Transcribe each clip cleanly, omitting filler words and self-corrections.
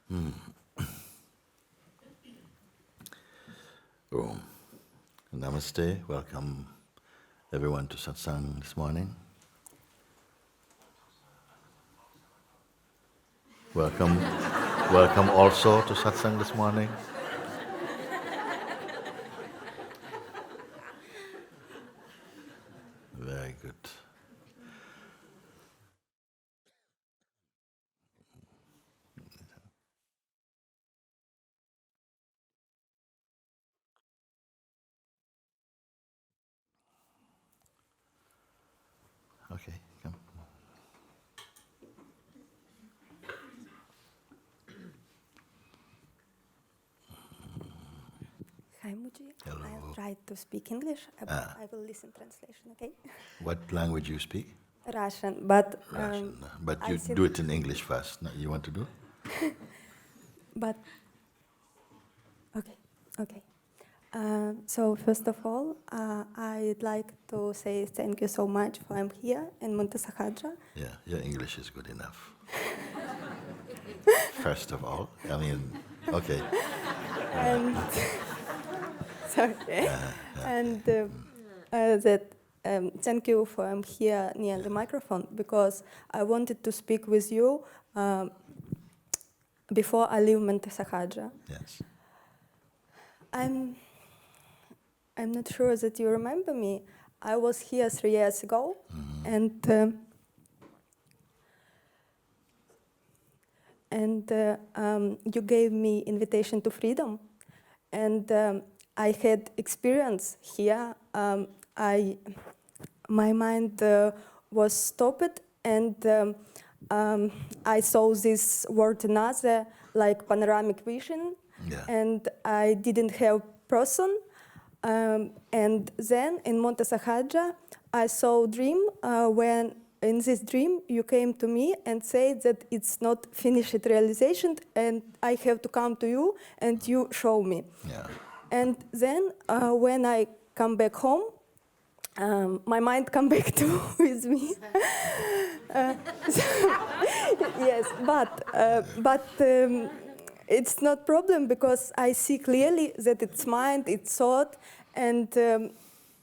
Hmm. Oh. Namaste. Welcome everyone to Satsang this morning. Welcome, welcome also to Satsang this morning. Very good. Okay, come. Hi, Mooji. Hello. I'll try to speak English. I will listen translation, okay? What language you speak? Russian, but Russian. But I you think, do it in English first. No, you want to do? but okay. So first of all, I'd like to say thank you so much for I'm here in Monte Sahaja. Yeah, your English is good enough. First of all, I mean, okay. And sorry, and that thank you for I'm here near the microphone because I wanted to speak with you before I leave Monte Sahaja. Yes. I'm not sure that you remember me. I was here 3 years ago, and you gave me invitation to freedom, and I had experience here. My mind was stopped, and I saw this word another like panoramic vision, and I didn't have person. And then in Monte Sahaja, I saw a dream when in this dream you came to me and said that it's not finished realization and I have to come to you and you show me. Yeah. And then when I come back home, my mind come back to with me. Yes, but it's not problem because I see clearly that it's mind, it's thought, and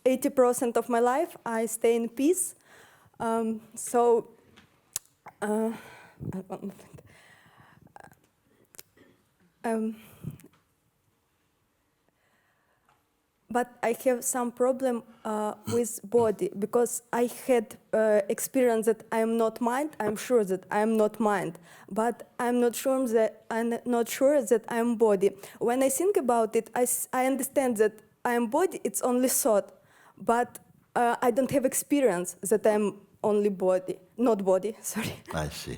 80% of my life I stay in peace. So, one moment. But I have some problem with body because I had experience that I am not mind. I'm sure that I am not mind, but I'm not sure that I am body. When I think about it, I understand that I am body. It's only thought, but I don't have experience that I'm only body, not body. Sorry. I see.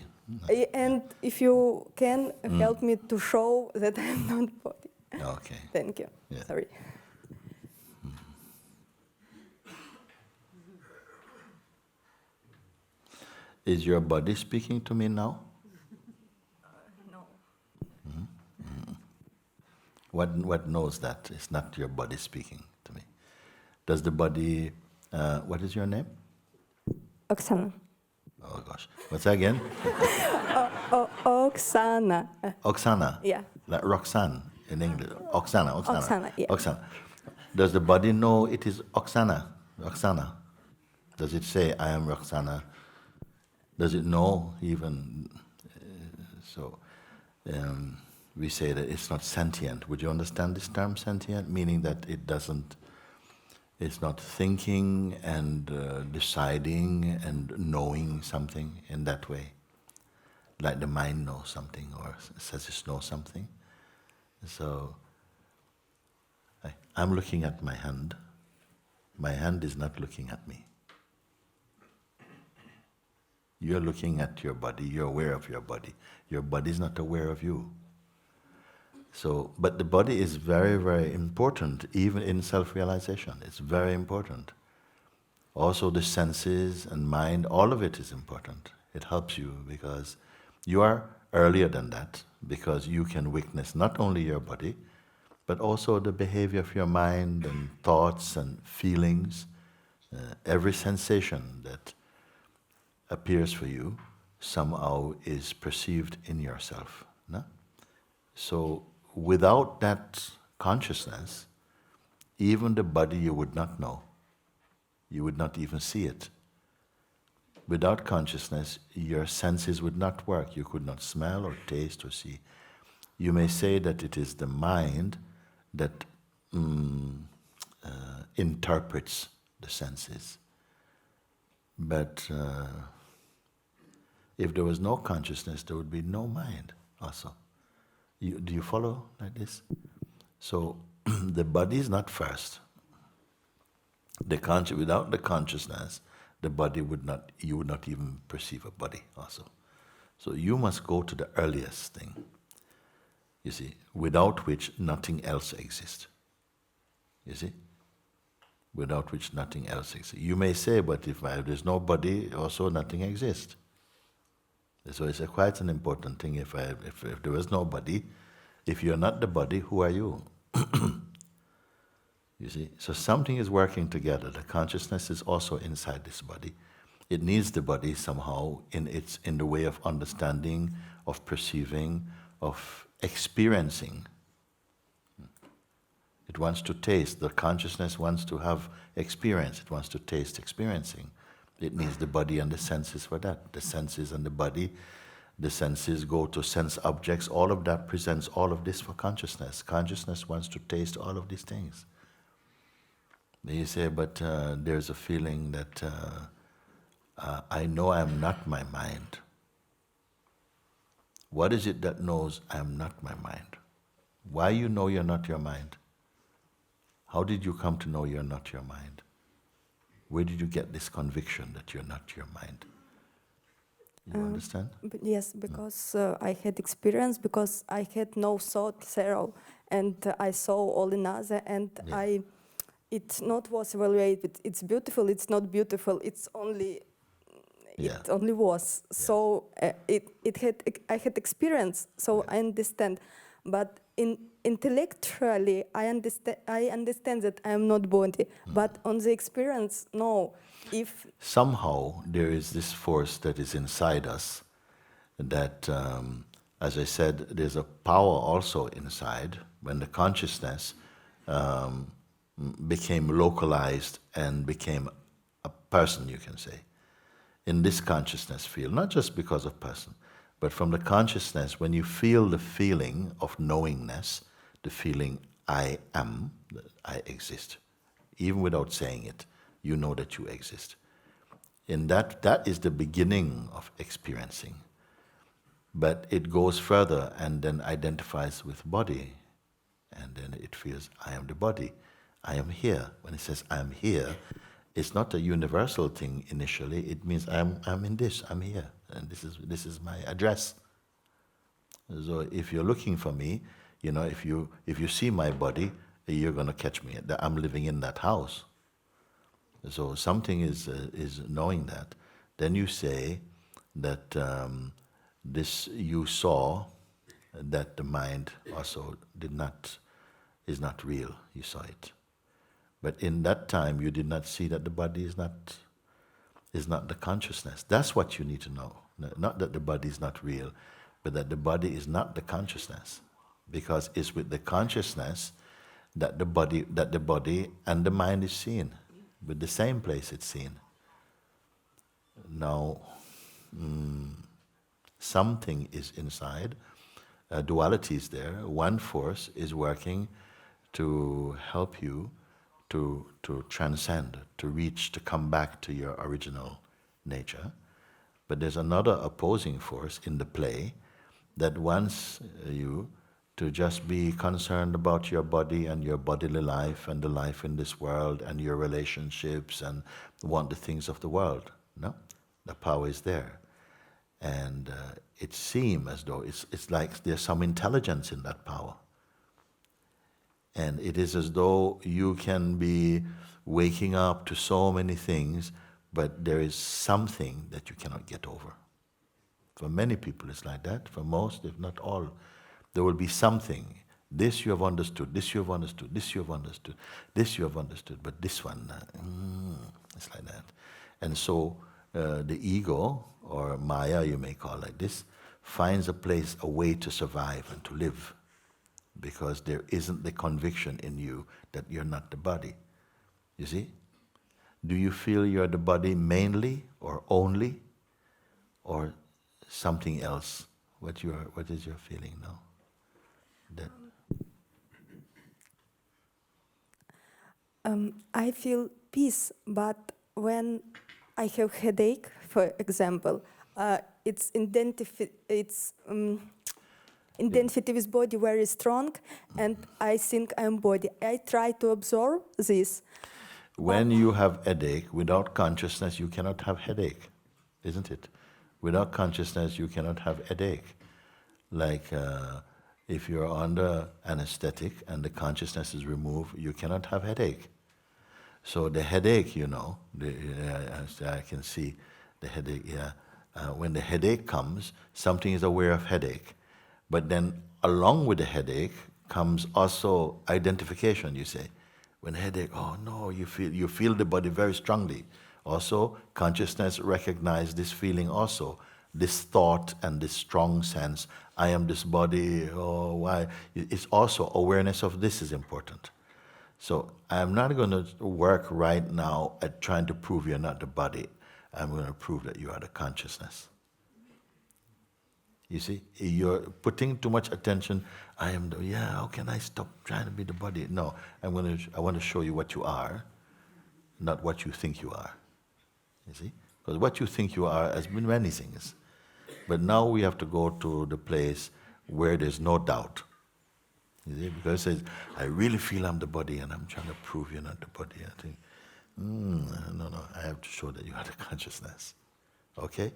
And if you can help me to show that I'm not body. Okay. Thank you. Yeah. Sorry. Is your body speaking to me now? No. What knows that it's not your body speaking to me? Does the body, what is your name? Oksana. Oh gosh, what's that again? Oksana. Oksana? Yeah. Like Roxanne in English. Oksana. Oksana, yeah. Oksana. Does the body know it is Oksana? Roxana? Does it say, I am Roxana? Does it know even? We say that it's not sentient. Would you understand this term, sentient? Meaning that it's not thinking and deciding and knowing something in that way. Like the mind knows something or says it knows something. So, I'm looking at my hand. My hand is not looking at me. You're looking at your body, you're aware of your body. Your body is not aware of you. So, but the body is very, very important, even in self-realization. It's very important. Also the senses and mind, all of it is important. It helps you because you are earlier than that, because you can witness not only your body, but also the behavior of your mind and thoughts and feelings, every sensation that appears for you somehow is perceived in yourself. No? So without that consciousness, even the body you would not know. You would not even see it. Without consciousness, your senses would not work. You could not smell or taste or see. You may say that it is the mind that interprets the senses. But if there was no consciousness, there would be no mind also. Do you follow like this? So the body is not first. Without the consciousness, the body you would not even perceive a body also. So you must go to the earliest thing, you see, without which nothing else exists. You see? Without which nothing else exists. You may say, but if there's no body, also nothing exists. So it's quite an important thing. If there was no body, if you're not the body, who are you? You see? So something is working together. The consciousness is also inside this body. It needs the body somehow in the way of understanding, of perceiving, of experiencing. It wants to taste. The consciousness wants to have experience. It wants to taste experiencing. It needs the body and the senses for that. The senses and the body, the senses go to sense objects. All of that presents all of this for consciousness. Consciousness wants to taste all of these things. Then you say, but there's a feeling that I know I am not my mind. What is it that knows I am not my mind? Why you know you're not your mind? How did you come to know you're not your mind? Where did you get this conviction that you're not your mind? You understand? Yes, because I had experience, because I had no thought, zero, and I saw all in other, and it not was evaluated. It's beautiful. It's not beautiful. It's only. It only was. Yeah. So I had experience. So I understand, but intellectually I understand that I am not body. But on the experience, no. If somehow there is this force that is inside us, that, as I said, there's a power also inside. When the consciousness became localized and became a person, you can say, in this consciousness field, not just because of person, but from the consciousness, when you feel the feeling of knowingness, the feeling I am, I exist, even without saying it, you know that you exist. In that is the beginning of experiencing. But it goes further and then identifies with body, and then it feels, I am the body, I am here. When it says I am here, it's not a universal thing initially. It means I'm in this, I'm here, and this is my address. So if you're looking for me, you know, if you see my body, you're going to catch me. I'm living in that house. So something is knowing that. Then you say that this you saw that the mind also is not real. You saw it. But in that time, you did not see that the body is not the consciousness. That's what you need to know. Not that the body is not real, but that the body is not the consciousness. Because it's with the consciousness that the body and the mind is seen. With the same place it's seen. Now, something is inside. Duality is there. One force is working to help you to transcend, to reach, to come back to your original nature. But there's another opposing force in the play that wants you to just be concerned about your body and your bodily life and the life in this world and your relationships and want the things of the world. No? The power is there. And it seems as though it's like there's some intelligence in that power. And it is as though you can be waking up to so many things, but there is something that you cannot get over. For many people it's like that. For most, if not all, there will be something. This you have understood, this you have understood, this you have understood, this you have understood, but this one, it's like that. And so the ego, or Maya you may call it like this, finds a place, a way to survive and to live. because there isn't the conviction in you that you're not the body. You see? Do you feel you're the body mainly or only or something else? What is your feeling now? That I feel peace, but when I have headache, for example, it's identity with body very strong, and I think I'm body. I try to absorb this. when you have headache, without consciousness, you cannot have headache, isn't it? Without consciousness, you cannot have headache. Like if you're under anesthetic and the consciousness is removed, you cannot have headache. So the headache, I can see the headache, yeah. When the headache comes, something is aware of headache. But then along with the headache comes also identification, you say. When headache, oh no, you feel the body very strongly. Also, consciousness recognizes this feeling also, this thought and this strong sense, I am this body, oh why? It's also awareness of this is important. So I'm not going to work right now at trying to prove you're not the body. I'm going to prove that you are the consciousness. You see, you're putting too much attention. How can I stop trying to be the body? No, I want to show you what you are, not what you think you are. You see? Because what you think you are has been many things. But now we have to go to the place where there's no doubt. You see? Because it says, I really feel I'm the body and I'm trying to prove you're not the body. I think, no, I have to show that you are the consciousness. Okay?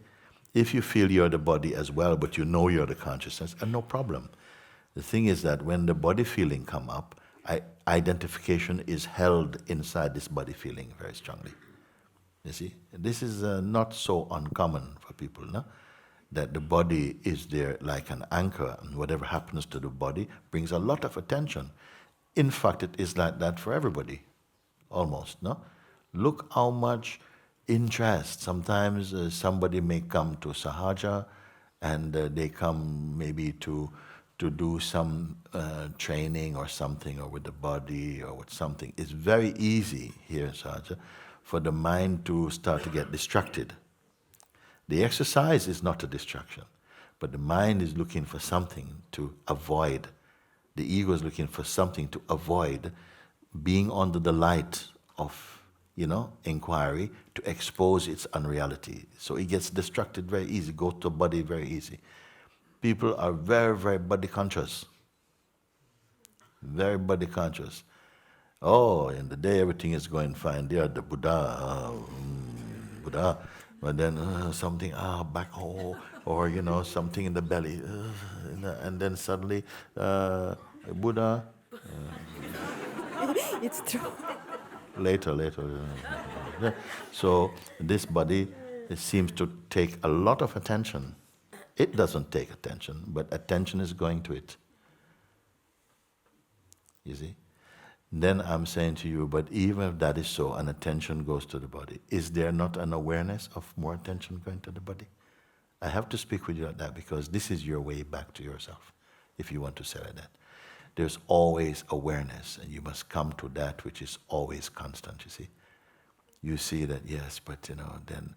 If you feel you're the body as well, but you know you're the consciousness, and no problem. The thing is that when the body feeling come up, identification is held inside this body feeling very strongly. You see? This is not so uncommon for people, no? That the body is there like an anchor, and whatever happens to the body brings a lot of attention. In fact, it is like that for everybody, almost, no? Look how much interest. Sometimes somebody may come to Sahaja, and they come maybe to do some training or something, or with the body, or with something. It's very easy here in Sahaja for the mind to start to get distracted. The exercise is not a distraction, but the mind is looking for something to avoid. The ego is looking for something to avoid being under the light of, inquiry, to expose its unreality. So it gets distracted very easy, go to body very easy. People are very, very body conscious. Very body conscious. Oh, in the day everything is going fine. They are the Buddha. Buddha. But then something, back hole, or something in the belly, and then suddenly, Buddha. It's true. Later. So this body seems to take a lot of attention. It doesn't take attention, but attention is going to it. You see? Then I'm saying to you, but even if that is so, and attention goes to the body, is there not an awareness of more attention going to the body? I have to speak with you like that because this is your way back to yourself, if you want to say like that. There's always awareness, and you must come to that which is always constant, you see. You see that, yes, but then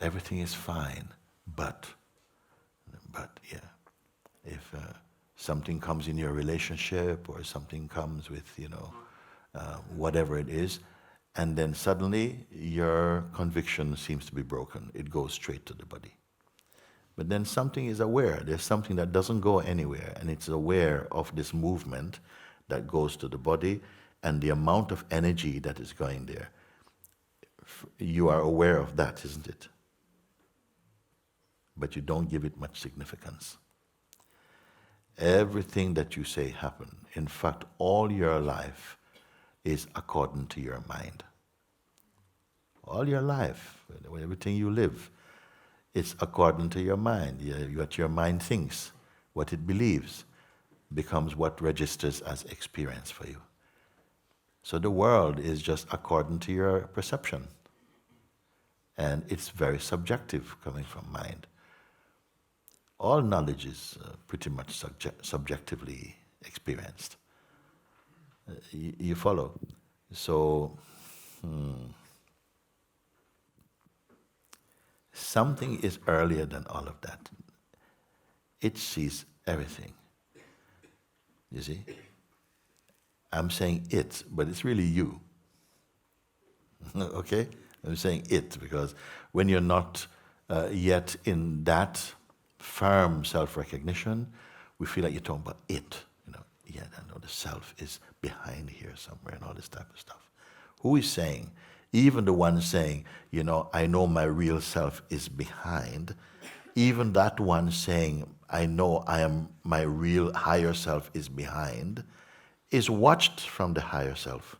everything is fine, but yeah, if something comes in your relationship or something comes with, whatever it is, and then suddenly your conviction seems to be broken. It goes straight to the body. But then something is aware. There's something that doesn't go anywhere, and it's aware of this movement that goes to the body and the amount of energy that is going there. You are aware of that, isn't it? But you don't give it much significance. Everything that you say happened. In fact, all your life is according to your mind. All your life, everything you live, it's according to your mind. What your mind thinks, what it believes, becomes what registers as experience for you. So the world is just according to your perception. And it's very subjective coming from mind. All knowledge is pretty much subjectively experienced. You follow? So, something is earlier than all of that. It sees everything. You see? I'm saying it, but it's really you. Okay? I'm saying it because when you're not yet in that firm self-recognition, we feel like you're talking about it. Yeah, I know the self is behind here somewhere and all this type of stuff. Who is saying, even the one saying, I know my real self is behind, even that one saying, I know my real higher self is behind, is watched from the higher self.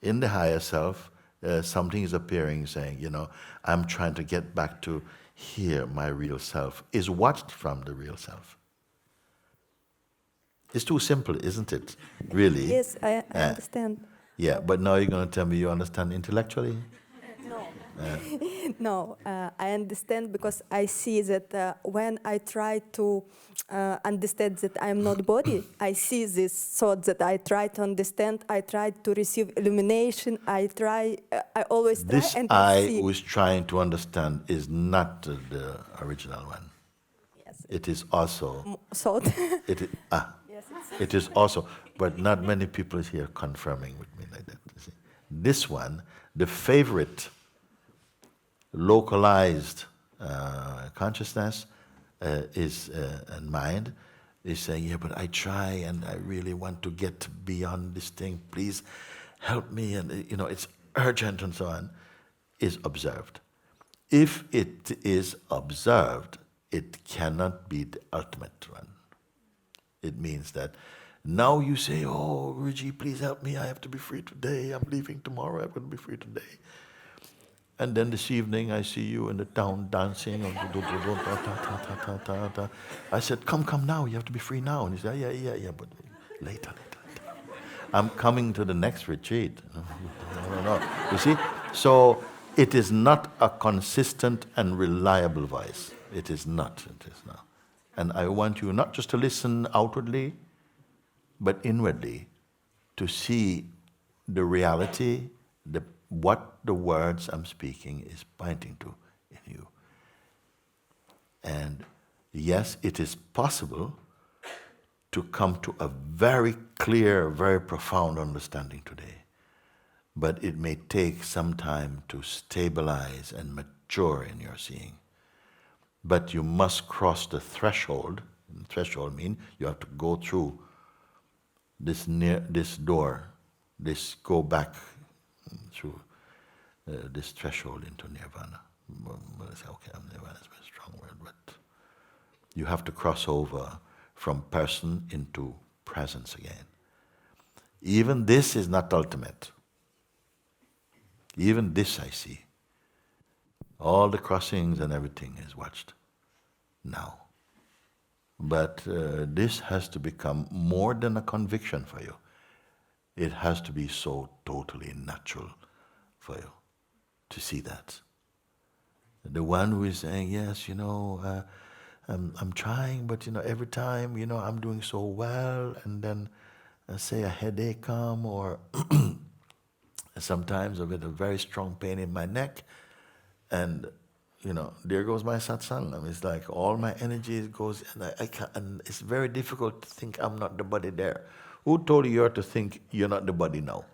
In the higher self, something is appearing saying, I'm trying to get back to here, my real self, is watched from the real self. It's too simple, isn't it? Really? Yes, I understand. Yeah, but now you're going to tell me you understand intellectually? No. No, I understand because I see that when I try to understand that I'm not body, I see this thought that I try to understand, I try to receive illumination, I always try This and I see. who is trying to understand is not the original one. Yes. It is also... Thought. It is, Yes, it is also, but not many people is here confirming with me like that. You see. This one, the favorite localized consciousness and mind is saying, yeah, but I try and I really want to get beyond this thing. Please help me, and it's urgent and so on, is observed. If it is observed, it cannot be the ultimate one. It means that now you say, oh, Ruji, please help me, I have to be free today, I'm leaving tomorrow, I'm going to be free today. And then this evening I see you in the town dancing. I said, come now, you have to be free now. And he said, yeah, but later. I'm coming to the next retreat. No. You see? So it is not a consistent and reliable voice. It is not. And I want you not just to listen outwardly, but inwardly, to see the reality, what the words I'm speaking is pointing to in you. And yes, it is possible to come to a very clear, very profound understanding today. But it may take some time to stabilize and mature in your seeing. But you must cross the threshold. And threshold means you have to go through this door, go back through this threshold into nirvana. I say, okay, nirvana is a very strong word, but you have to cross over from person into presence again. Even this is not ultimate. Even this I see. All the crossings and everything is watched now. But this has to become more than a conviction for you. It has to be so totally natural for you to see that. The one who is saying, yes, I'm trying, but every time, I'm doing so well, and then say a headache come, or sometimes I get a very strong pain in my neck, and there goes my satsang. It's like all my energy goes, and I can't, and it's very difficult to think I'm not the body there. Who told you to think you're not the body now?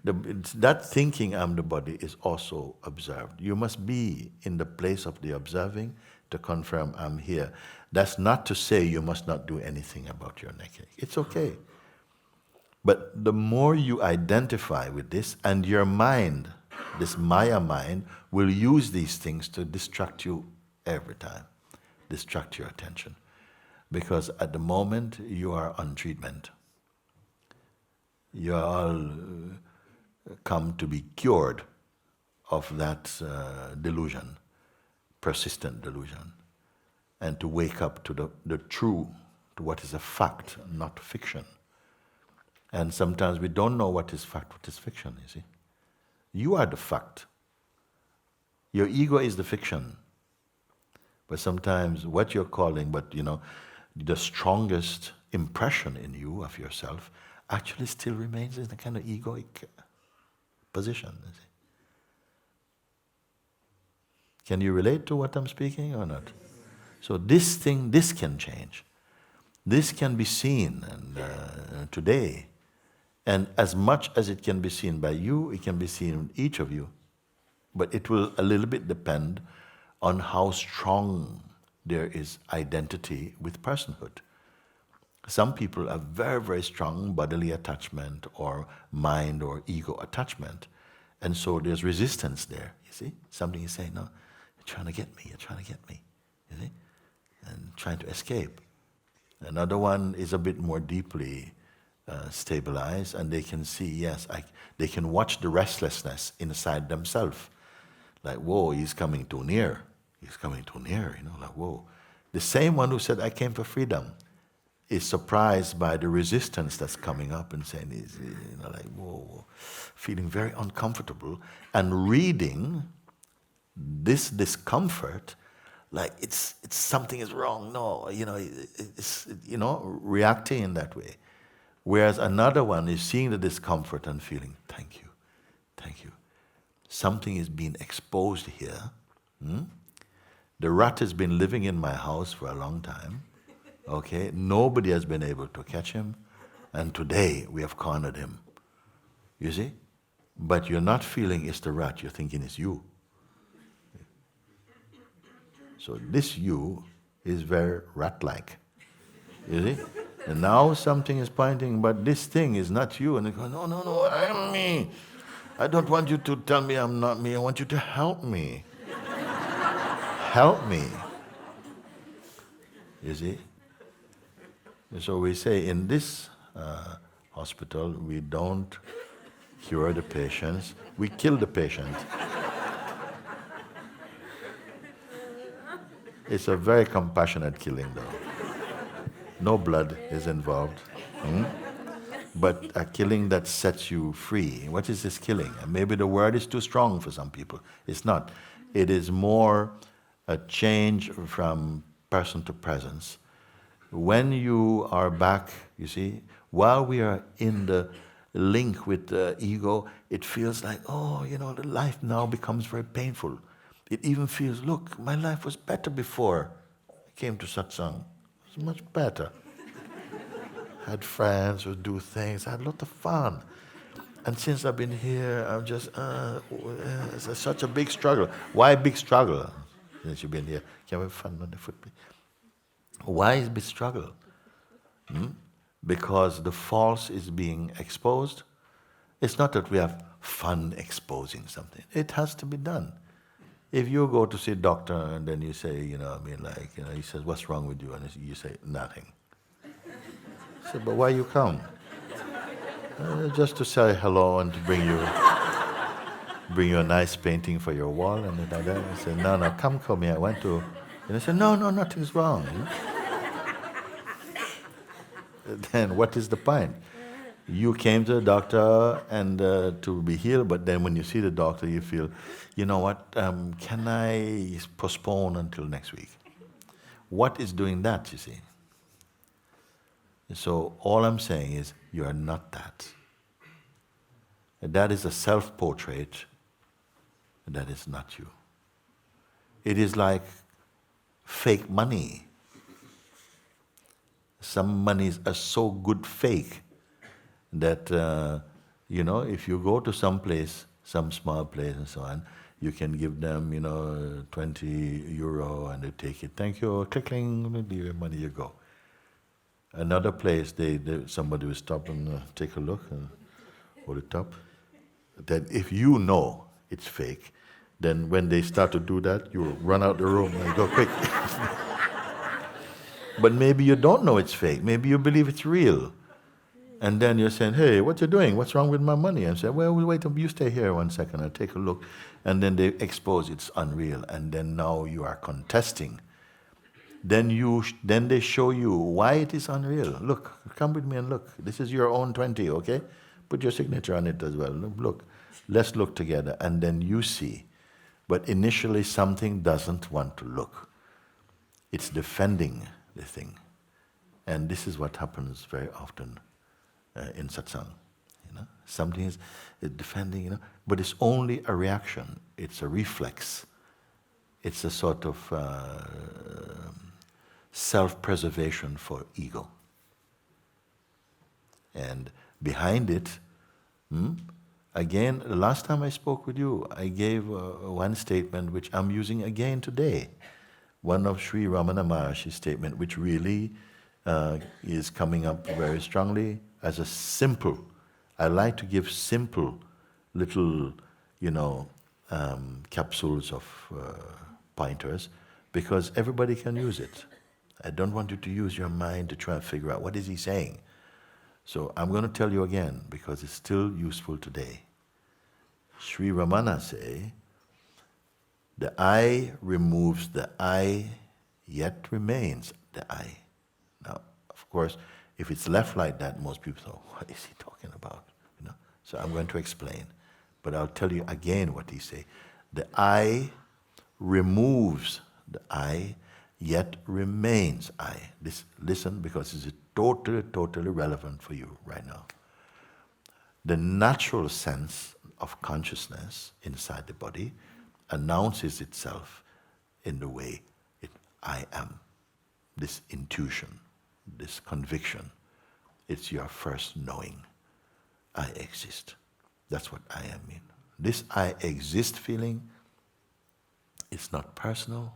That thinking I'm the body is also observed. You must be in the place of the observing to confirm I'm here. That's not to say you must not do anything about your neckache. It's okay. But the more you identify with this, and your mind, this Maya mind, will use these things to distract you every time, distract your attention. Because at the moment you are on treatment. You are all come to be cured of that delusion, persistent delusion, and to wake up to the true, to what is a fact, not fiction. And sometimes we don't know what is fact, what is fiction, you see. You are the fact. Your ego is the fiction. But sometimes what you're calling, the strongest impression in you of yourself actually still remains in a kind of egoic position. You see. Can you relate to what I'm speaking or not? So this can change. This can be seen today. And as much as it can be seen by you, it can be seen in each of you. But it will a little bit depend on how strong there is identity with personhood. Some people have very, very strong bodily attachment or mind or ego attachment. And so there's resistance there, you see? Something is saying, no, you're trying to get me, you see? And trying to escape. Another one is a bit more deeply stabilized, and they can see, yes, they can watch the restlessness inside themselves. Like, whoa, he's coming too near. He's coming too near, like, whoa. The same one who said, I came for freedom, is surprised by the resistance that's coming up and saying, like, whoa, feeling very uncomfortable, and reading this discomfort like it's something is wrong. No, it's reacting in that way. Whereas another one is seeing the discomfort and feeling, thank you. Something is being exposed here. The rat has been living in my house for a long time. Okay, nobody has been able to catch him, and today we have cornered him. You see? But you're not feeling it's the rat, you're thinking it's you. So this you is very rat-like. You see? And now something is pointing, but this thing is not you. And they go, no, I am me. I don't want you to tell me I'm not me. I want you to help me. Help me. You see? So we say in this hospital, we don't cure the patients, we kill the patient. It's a very compassionate killing, though. No blood is involved. But a killing that sets you free. What is this killing? And maybe the word is too strong for some people. It's not. It is more a change from person to presence. When you are back, you see, while we are in the link with the ego, it feels like, the life now becomes very painful. It even feels, look, my life was better before I came to Satsang. It was much better. I had friends who do things. I had a lot of fun. And since I've been here, I'm just, it's such a big struggle. Why big struggle? Since you've been here. Can we have fun on the foot, please? Why is big struggle? Because the false is being exposed. It's not that we have fun exposing something. It has to be done. If you go to see a doctor and then you say, he says, what's wrong with you? And you say, nothing. I said, but why you come? Just to say hello and to bring you a nice painting for your wall and like that. I said, no, come here. I want to. And I said, no, nothing's wrong. Then what is the point? You came to the doctor and to be healed, but then when you see the doctor, you feel, you know what, can I postpone until next week? What is doing that, you see? So all I'm saying is, you are not that. That is a self-portrait. That is not you. It is like fake money. Some monies are so good fake that, if you go to some place, some small place and so on, you can give them, 20 euro and they take it. Thank you, clicking, give your money, you go. Another place, somebody will stop and take a look and hold it up. Then if you know it's fake, then when they start to do that, you run out the room and go quick. But maybe you don't know it's fake. Maybe you believe it's real. And then you're saying, hey, what you doing? What's wrong with my money? And say, well, wait, you stay here 1 second. I'll take a look. And then they expose it's unreal. And then now you are contesting. Then they show you why it is unreal. Look, come with me and look. This is your own 20, okay? Put your signature on it as well. Look, let's look together. And then you see. But initially something doesn't want to look. It's defending the thing. And this is what happens very often in satsang. Something is defending, but it's only a reaction. It's a reflex. It's a sort of self-preservation for ego. And behind it, again, the last time I spoke with you, I gave one statement which I'm using again today. One of Sri Ramana Maharshi's statement, which really is coming up very strongly as a simple. I like to give simple little, capsules of pointers, because everybody can use it. I don't want you to use your mind to try and figure out what is he saying. So I'm going to tell you again, because it's still useful today. Sri Ramana say, the I removes the I, yet remains the I. Now, of course, if it's left like that, most people say, what is he talking about? So I'm going to explain. But I'll tell you again what he say. The I removes the I, yet remains I. Listen, because it's totally relevant for you right now. The natural sense of consciousness inside the body announces itself in the way I am. This intuition, this conviction, it's your first knowing. I exist. That's what I am mean. This I exist feeling, it's not personal,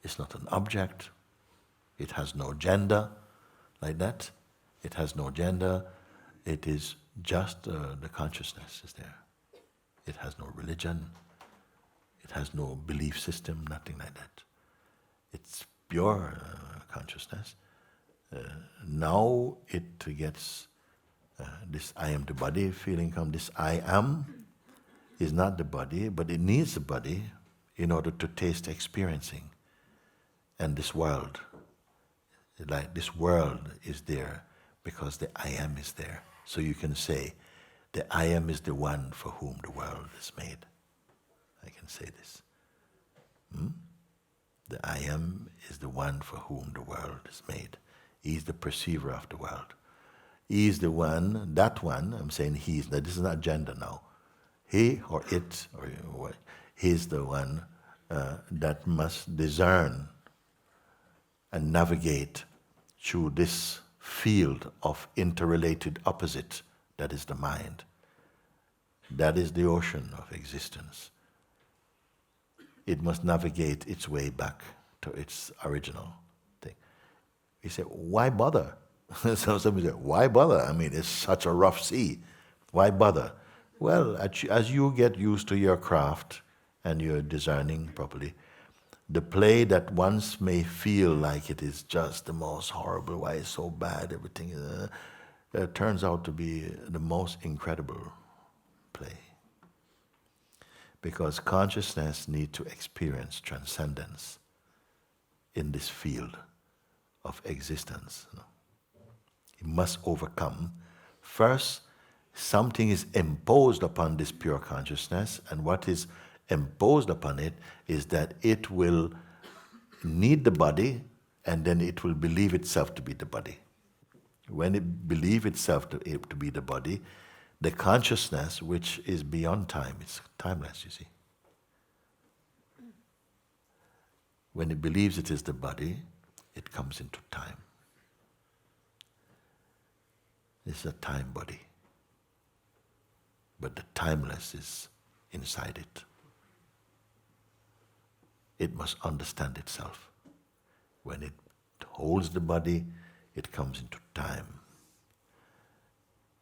it's not an object, it has no gender, like that. It has no gender, it is just the consciousness is there. It has no religion, it has no belief system, nothing like that. It's pure consciousness. Now it gets this I am the body feeling come. This I am is not the body, but it needs the body in order to taste experiencing. And this world, like this world is there because the I am is there. So you can say, the I am is the one for whom the world is made. I can say this. The I am is the one for whom the world is made. He is the perceiver of the world. He is the one, that one, I'm saying he is, this is not gender now. He or it, or what, he is the one that must discern and navigate through this field of interrelated opposite, that is the mind. That is the ocean of existence. It must navigate its way back to its original thing. You say, why bother? So somebody say, why bother? I mean, it's such a rough sea. Why bother? Well, as you get used to your craft and you're discerning properly, the play that once may feel like it is just the most horrible, why it's so bad, everything, turns out to be the most incredible play. Because consciousness needs to experience transcendence in this field of existence. It must overcome. First, something is imposed upon this pure consciousness, and what is imposed upon it is that it will need the body, and then it will believe itself to be the body. When it believes itself to be the body, the consciousness, which is beyond time, it's timeless, you see. When it believes it is the body, it comes into time. It's a time body. But the timeless is inside it. It must understand itself. When it holds the body, it comes into time.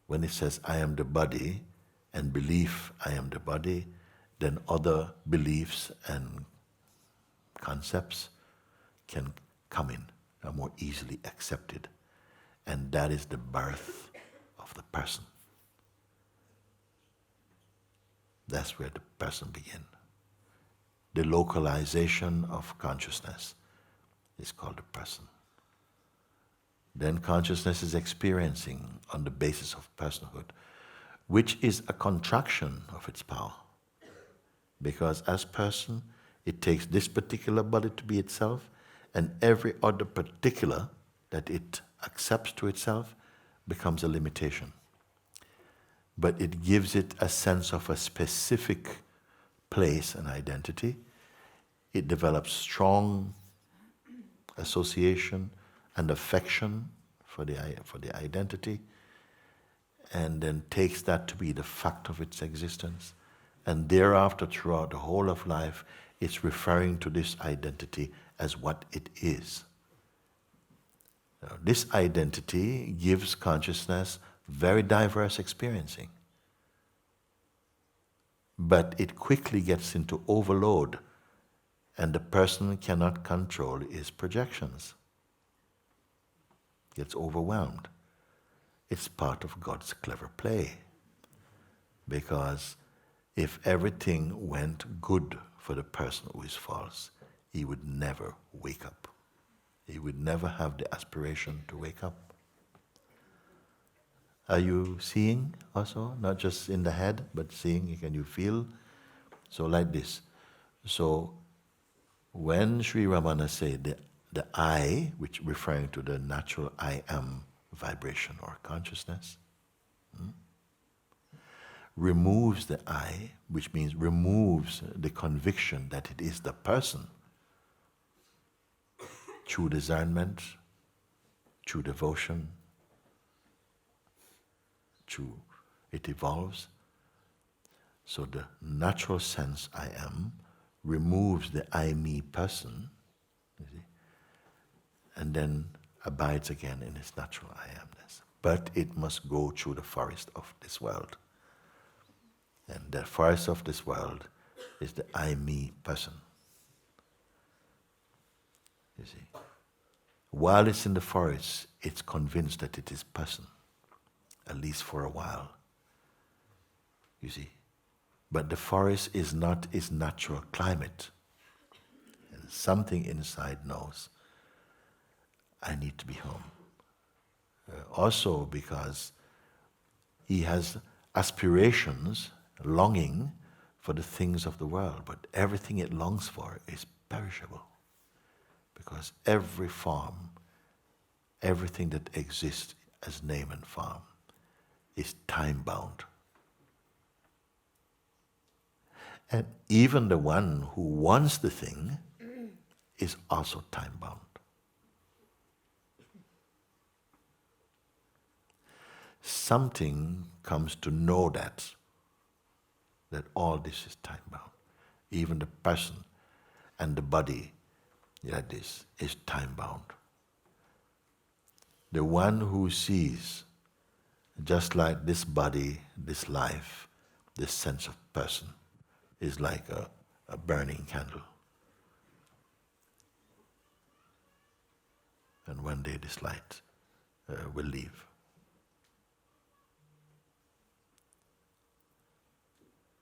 When it says, I am the body, and belief, I am the body, then other beliefs and concepts can come in, are more easily accepted. And that is the birth of the person. That's where the person begins. The localization of consciousness is called the person. Then consciousness is experiencing on the basis of personhood, which is a contraction of its power. Because as person, it takes this particular body to be itself, and every other particular that it accepts to itself becomes a limitation. But it gives it a sense of a specific place and identity. It develops strong association and affection for the identity, and then takes that to be the fact of its existence. And thereafter, throughout the whole of life, it's referring to this identity as what it is. Now, this identity gives consciousness very diverse experiencing. But it quickly gets into overload, and the person cannot control his projections. Gets overwhelmed. It's part of God's clever play. Because if everything went good for the person who is false, he would never wake up. He would never have the aspiration to wake up. Are you seeing also? Not just in the head, but seeing, can you feel? So like this. So when Sri Ramana said the I, which referring to the natural I am vibration or consciousness, removes the I, which means removes the conviction that it is the person, through discernment, through devotion, through it evolves. So the natural sense I am removes the I, me person, you see, and then abides again in its natural I amness. But it must go through the forest of this world. And the forest of this world is the I, me person. You see. While it's in the forest, it's convinced that it is person, at least for a while. You see. But the forest is not its natural climate. And something inside knows, I need to be home. Also because he has aspirations, longing for the things of the world, but everything it longs for is perishable. Because every form, everything that exists as name and form is time-bound. And even the one who wants the thing is also time-bound. Something comes to know that all this is time-bound. Even the person and the body, like this, is time-bound. The one who sees, just like this body, this life, this sense of person, is like a burning candle. And one day this light will leave.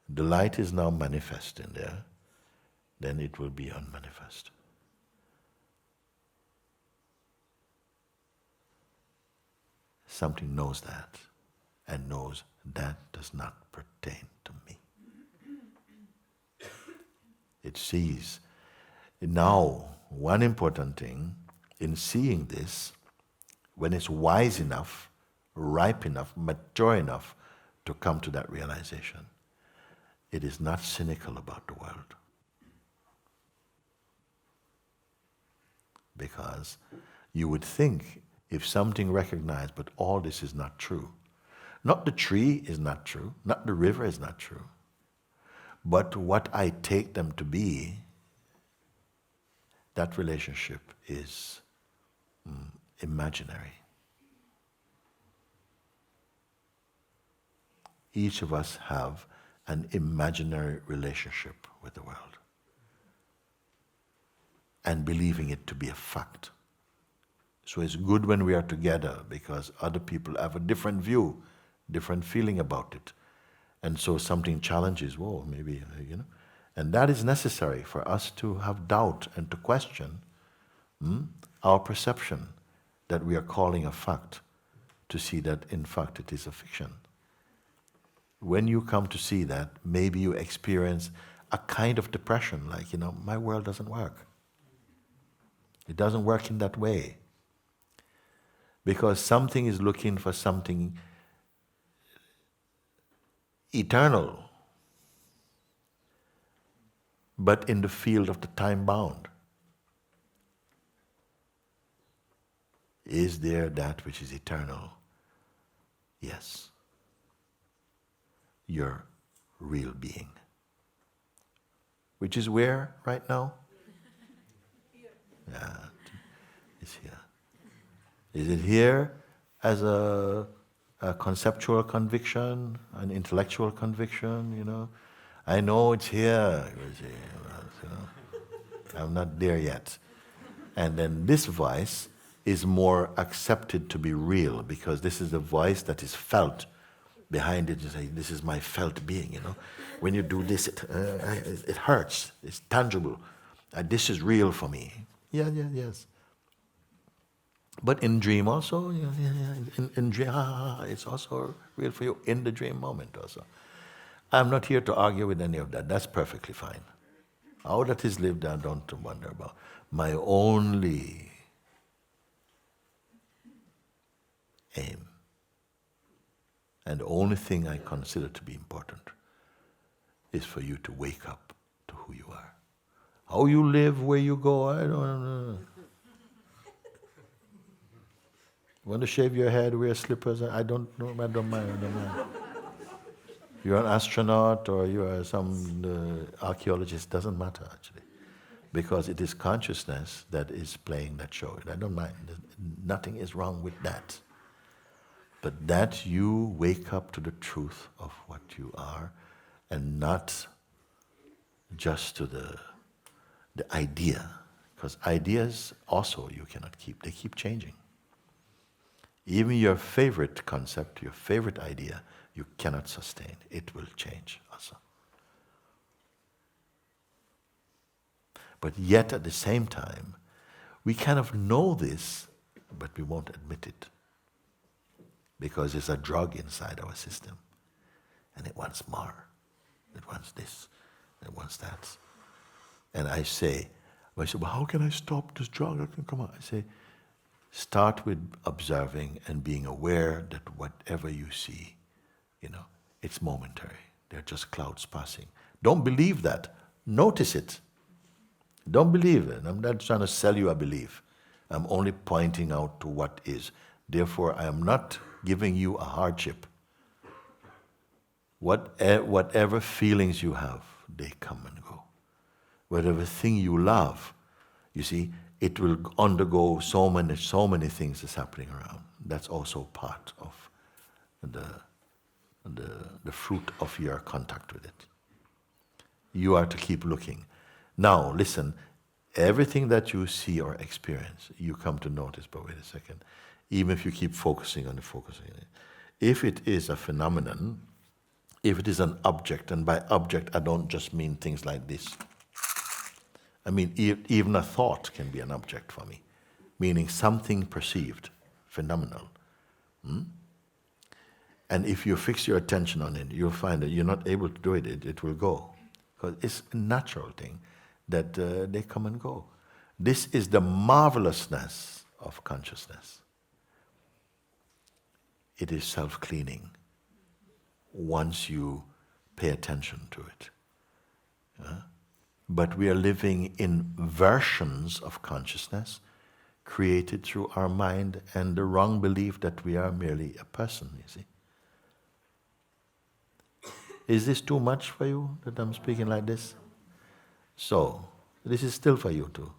The light is now manifest in there, then it will be unmanifest. Something knows that, and knows that does not pertain to me. It sees. Now, one important thing in seeing this, when it's wise enough, ripe enough, mature enough to come to that realization, it is not cynical about the world. Because you would think if something recognized, but all this is not true. Not the tree is not true, not the river is not true, but what I take them to be, that relationship is imaginary. Each of us have an imaginary relationship with the world and believing it to be a fact. So it's good when we are together because other people have a different view, different feeling about it. And so something challenges, whoa, maybe, And that is necessary for us to have doubt and to question our perception that we are calling a fact, to see that in fact it is a fiction. When you come to see that, maybe you experience a kind of depression, like, my world doesn't work. It doesn't work in that way. Because something is looking for something eternal, but in the field of the time-bound. Is there that which is eternal? Yes. Your real being. Which is where right now? Yeah, it's here. Is it here as a conceptual conviction, an intellectual conviction, I know it's here. I'm not there yet. And then this voice is more accepted to be real because this is the voice that is felt. Behind it, you say, this is my felt being, When you do this, it hurts. It's tangible. This is real for me. Yes. But in dream also, in dream, it's also real for you in the dream moment also. I'm not here to argue with any of that. That's perfectly fine. How that is lived, I don't wonder about. My only aim, and the only thing I consider to be important, is for you to wake up to who you are. How you live, where you go, I don't know. Want to shave your head, wear slippers? I don't know. I don't mind. You're an astronaut or you are some archaeologist. Doesn't matter actually, because it is consciousness that is playing that show. I don't mind. Nothing is wrong with that. But that you wake up to the truth of what you are, and not just to the idea, because ideas also you cannot keep. They keep changing. Even your favorite concept, your favorite idea, you cannot sustain. It will change also. But yet at the same time, we kind of know this, but we won't admit it. Because there's a drug inside our system. And it wants more. It wants this. It wants that. And I say, well, how can I stop this drug? Come on. I say, start with observing and being aware that whatever you see, it's momentary. They're just clouds passing. Don't believe that. Notice it. Don't believe it. I'm not trying to sell you a belief. I'm only pointing out to what is. Therefore, I am not giving you a hardship. Whatever feelings you have, they come and go. Whatever thing you love, you see, it will undergo so many things that's happening around. That's also part of the fruit of your contact with it. You are to keep looking. Now, listen, everything that you see or experience, you come to notice, but wait a second, even if you keep focusing on it, if it is a phenomenon, if it is an object, and by object I don't just mean things like this. I mean, even a thought can be an object for me, meaning something perceived, phenomenal. And if you fix your attention on it, you'll find that you're not able to do it, it will go. Because it's a natural thing that they come and go. This is the marvelousness of consciousness. It is self-cleaning once you pay attention to it. But we are living in versions of consciousness created through our mind and the wrong belief that we are merely a person, you see. Is this too much for you that I'm speaking like this? So, this is still for you too.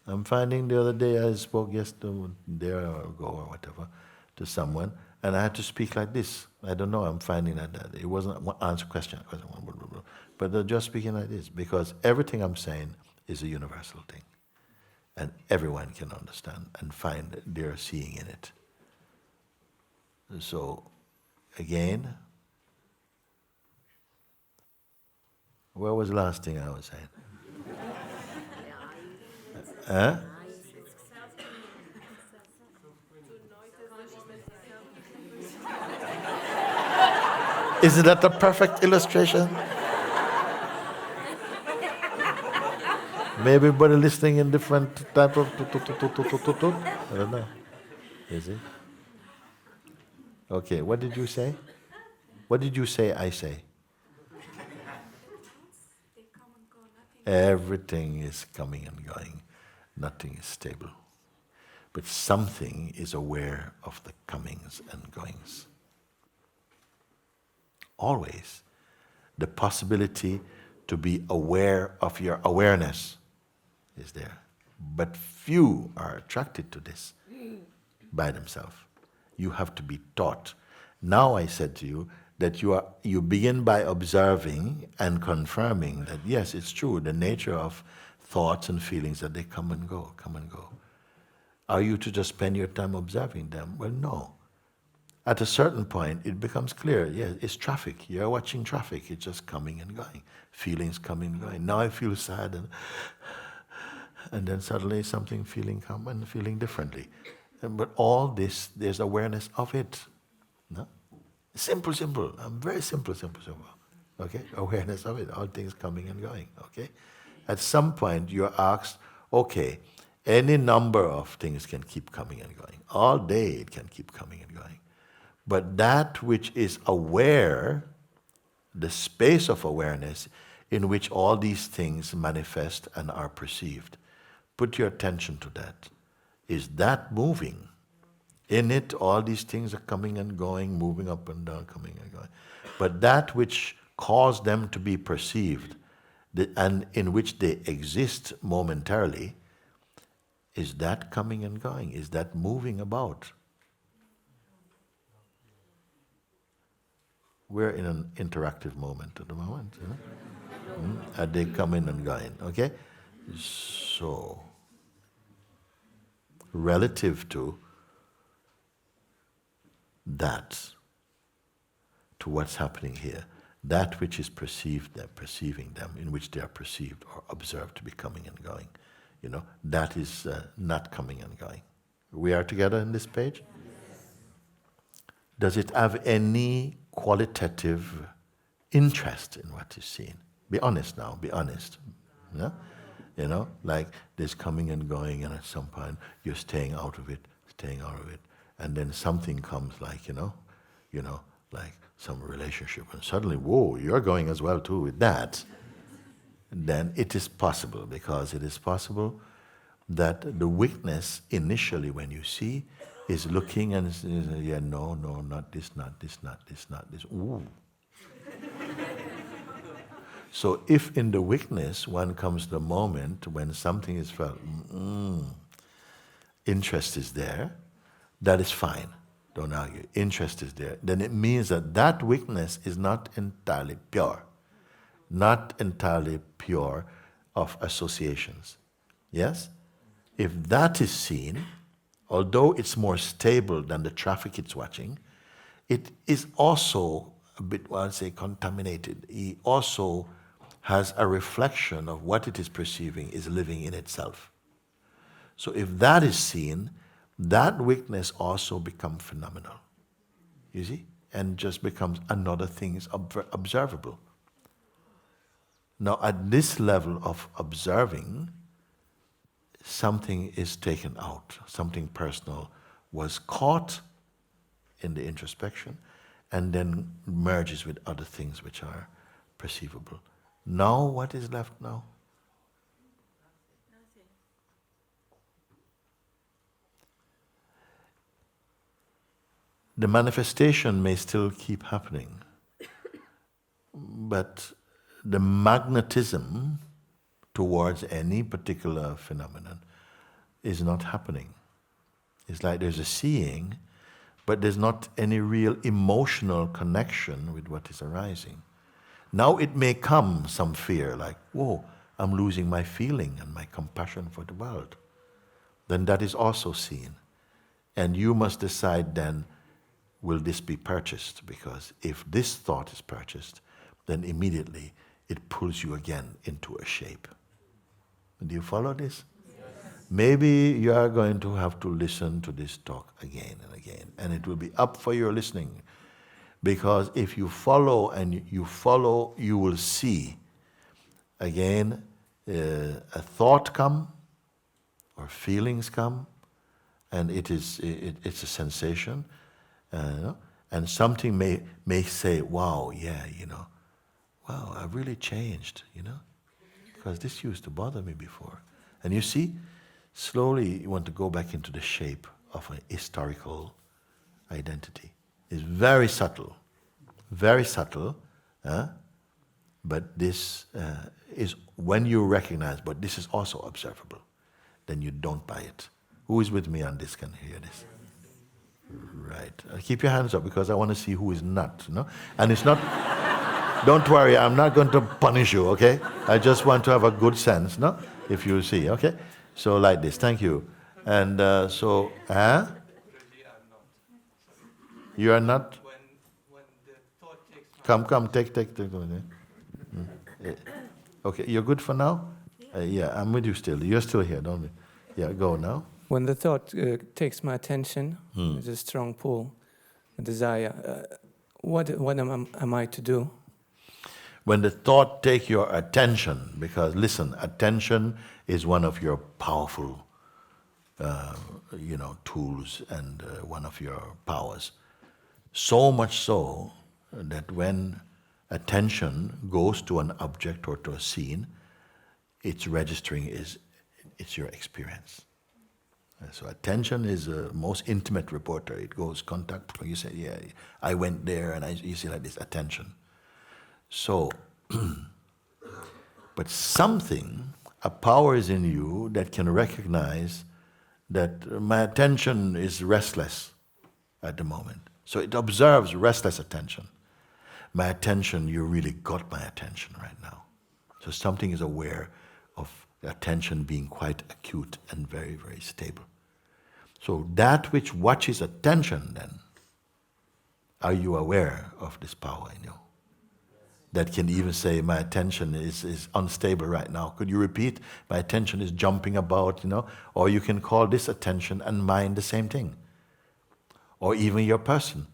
I'm finding the other day I spoke yesterday or whatever to someone, and I had to speak like this. I don't know, I'm finding that it wasn't one answer question, but they're just speaking like this, because everything I'm saying is a universal thing. And everyone can understand and find their seeing in it. So, again, where was the last thing I was saying? Huh? Isn't that a perfect illustration? Maybe everybody listening in different type of I don't know. You see? Okay, what did you say? What did you say I say? Everything is coming and going. Nothing is stable. But something is aware of the comings and goings. Always. The possibility to be aware of your awareness is there. But few are attracted to this by themselves. You have to be taught. Now I said to you that you begin by observing and confirming that yes, it's true, the nature of thoughts and feelings that they come and go, come and go. Are you to just spend your time observing them? Well, no. At a certain point, it becomes clear, yeah, it's traffic. You're watching traffic, it's just coming and going. Feelings coming and going. Now I feel sad, and then suddenly feeling come and feeling differently. But all this, there's awareness of it. No? Simple. Very simple. Okay? Awareness of it, all things coming and going. Okay? At some point, you're asked, okay, any number of things can keep coming and going. All day it can keep coming and going. But that which is aware, the space of awareness in which all these things manifest and are perceived, put your attention to that. Is that moving? In it, all these things are coming and going, moving up and down, coming and going. But that which caused them to be perceived, and in which they exist momentarily, is that coming and going? Is that moving about? We're in an interactive moment at the moment. You know? Are they coming and going? Okay? So, relative to that, to what's happening here, that which is perceived, they're perceiving them, in which they are perceived or observed to be coming and going, you know, that is not coming and going. We are together in this page? Yes. Does it have any qualitative interest in what is seen? Be honest now, be honest. Yeah? You know, like there's coming and going, and at some point you're staying out of it, and then something comes like, you know, like some relationship, and suddenly, whoa, you're going as well too with that. Then it is possible, because it is possible that the weakness initially when you see is looking and says, yeah, no, not this. Ooh. So if in the weakness one comes to the moment when something is felt, interest is there, that is fine. Don't argue. Interest is there. Then it means that that weakness is not entirely pure. Not entirely pure of associations. Yes? If that is seen, although it's more stable than the traffic it's watching, it is also a bit, I'll say, contaminated. It also has a reflection of what it is perceiving is living in itself. So if that is seen, that weakness also becomes phenomenal. You see? And just becomes another thing is observable. Now at this level of observing, something is taken out, something personal was caught in the introspection and then merges with other things which are perceivable. Now what is left now? Nothing. The manifestation may still keep happening, but the magnetism towards any particular phenomenon is not happening. It's like there's a seeing, but there's not any real emotional connection with what is arising. Now it may come some fear, like, whoa, I'm losing my feeling and my compassion for the world. Then that is also seen. And you must decide then, will this be purchased? Because if this thought is purchased, then immediately it pulls you again into a shape. Do you follow this? Yes. Maybe you are going to have to listen to this talk again and again, and it will be up for your listening. Because if you follow, you will see again a thought come or feelings come, and it's a sensation, And something may say, wow, yeah, wow, I've really changed, because this used to bother me before. And you see, slowly you want to go back into the shape of a historical identity. It's very subtle, but this is when you recognize, but this is also observable, then you don't buy it. Who is with me on this can hear this? Right. Keep your hands up because I want to see who is not, And it's not, don't worry, I'm not going to punish you, okay? I just want to have a good sense, no? If you see, okay? So like this, thank you. And you are not? When the thought takes Come, take. Okay, you're good for now? Yeah, I'm with you still. You're still here, don't we? Yeah, go now. When the thought takes my attention, there's a strong pull, a desire. What am I to do? When the thought take your attention, because listen, attention is one of your powerful, tools and one of your powers. So much so that when attention goes to an object or to a scene, its registering it's your experience. So attention is the most intimate reporter. It goes contact. You say, yeah, I went there, and you see like this attention. So, but a power is in you that can recognize that my attention is restless at the moment. So it observes restless attention. My attention, you really got my attention right now. So something is aware of the attention being quite acute and very, very stable. So that which watches attention then, are you aware of this power in you? That can even say, my attention is unstable right now. Could you repeat? My attention is jumping about, Or you can call this attention and mind the same thing. Or even your person.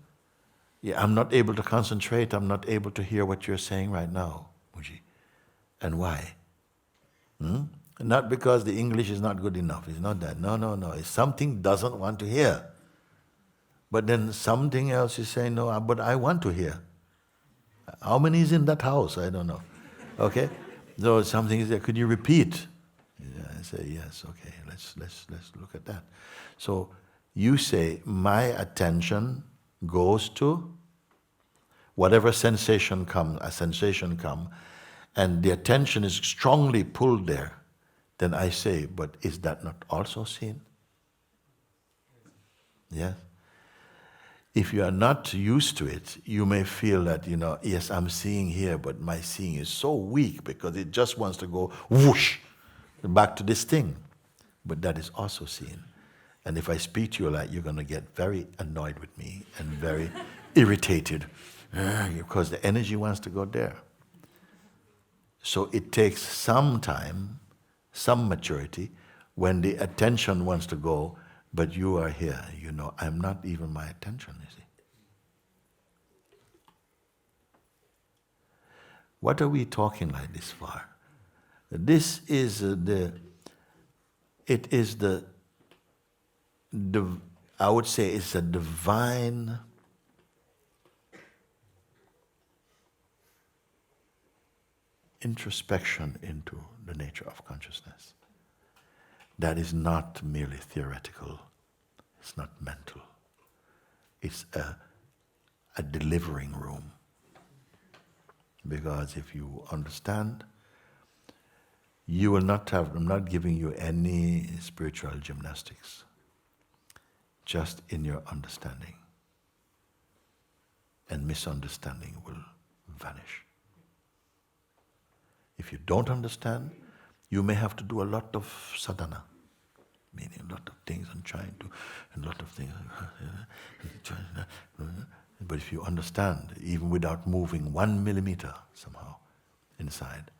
Yeah, I'm not able to concentrate. I'm not able to hear what you're saying right now, Mooji. And why? Not because the English is not good enough. It's not that. No. It's something doesn't want to hear. But then something else is saying, no, but I want to hear. How many is in that house? I don't know. Okay? So something is there. Could you repeat? Yeah, I say, yes, okay, let's look at that. So you say, my attention goes to whatever sensation comes, and the attention is strongly pulled there, then I say, but is that not also seen? Yes. If you are not used to it, you may feel that, yes, I'm seeing here, but my seeing is so weak because it just wants to go whoosh back to this thing. But that is also seen. And if I speak to you like, you're going to get very annoyed with me and very irritated because the energy wants to go there. So it takes some time, some maturity, when the attention wants to go, but you are here, I'm not even my attention, you see. What are we talking like this for? This is I would say it's a divine introspection into the nature of consciousness. That is not merely theoretical, it's not mental. It's a delivering room. Because if you understand, you will not have, I'm not giving you any spiritual gymnastics, just in your understanding. And misunderstanding will vanish. If you don't understand, you may have to do a lot of sadhana, meaning a lot of things and trying to, and a lot of things. But if you understand, even without moving 1 millimeter somehow inside,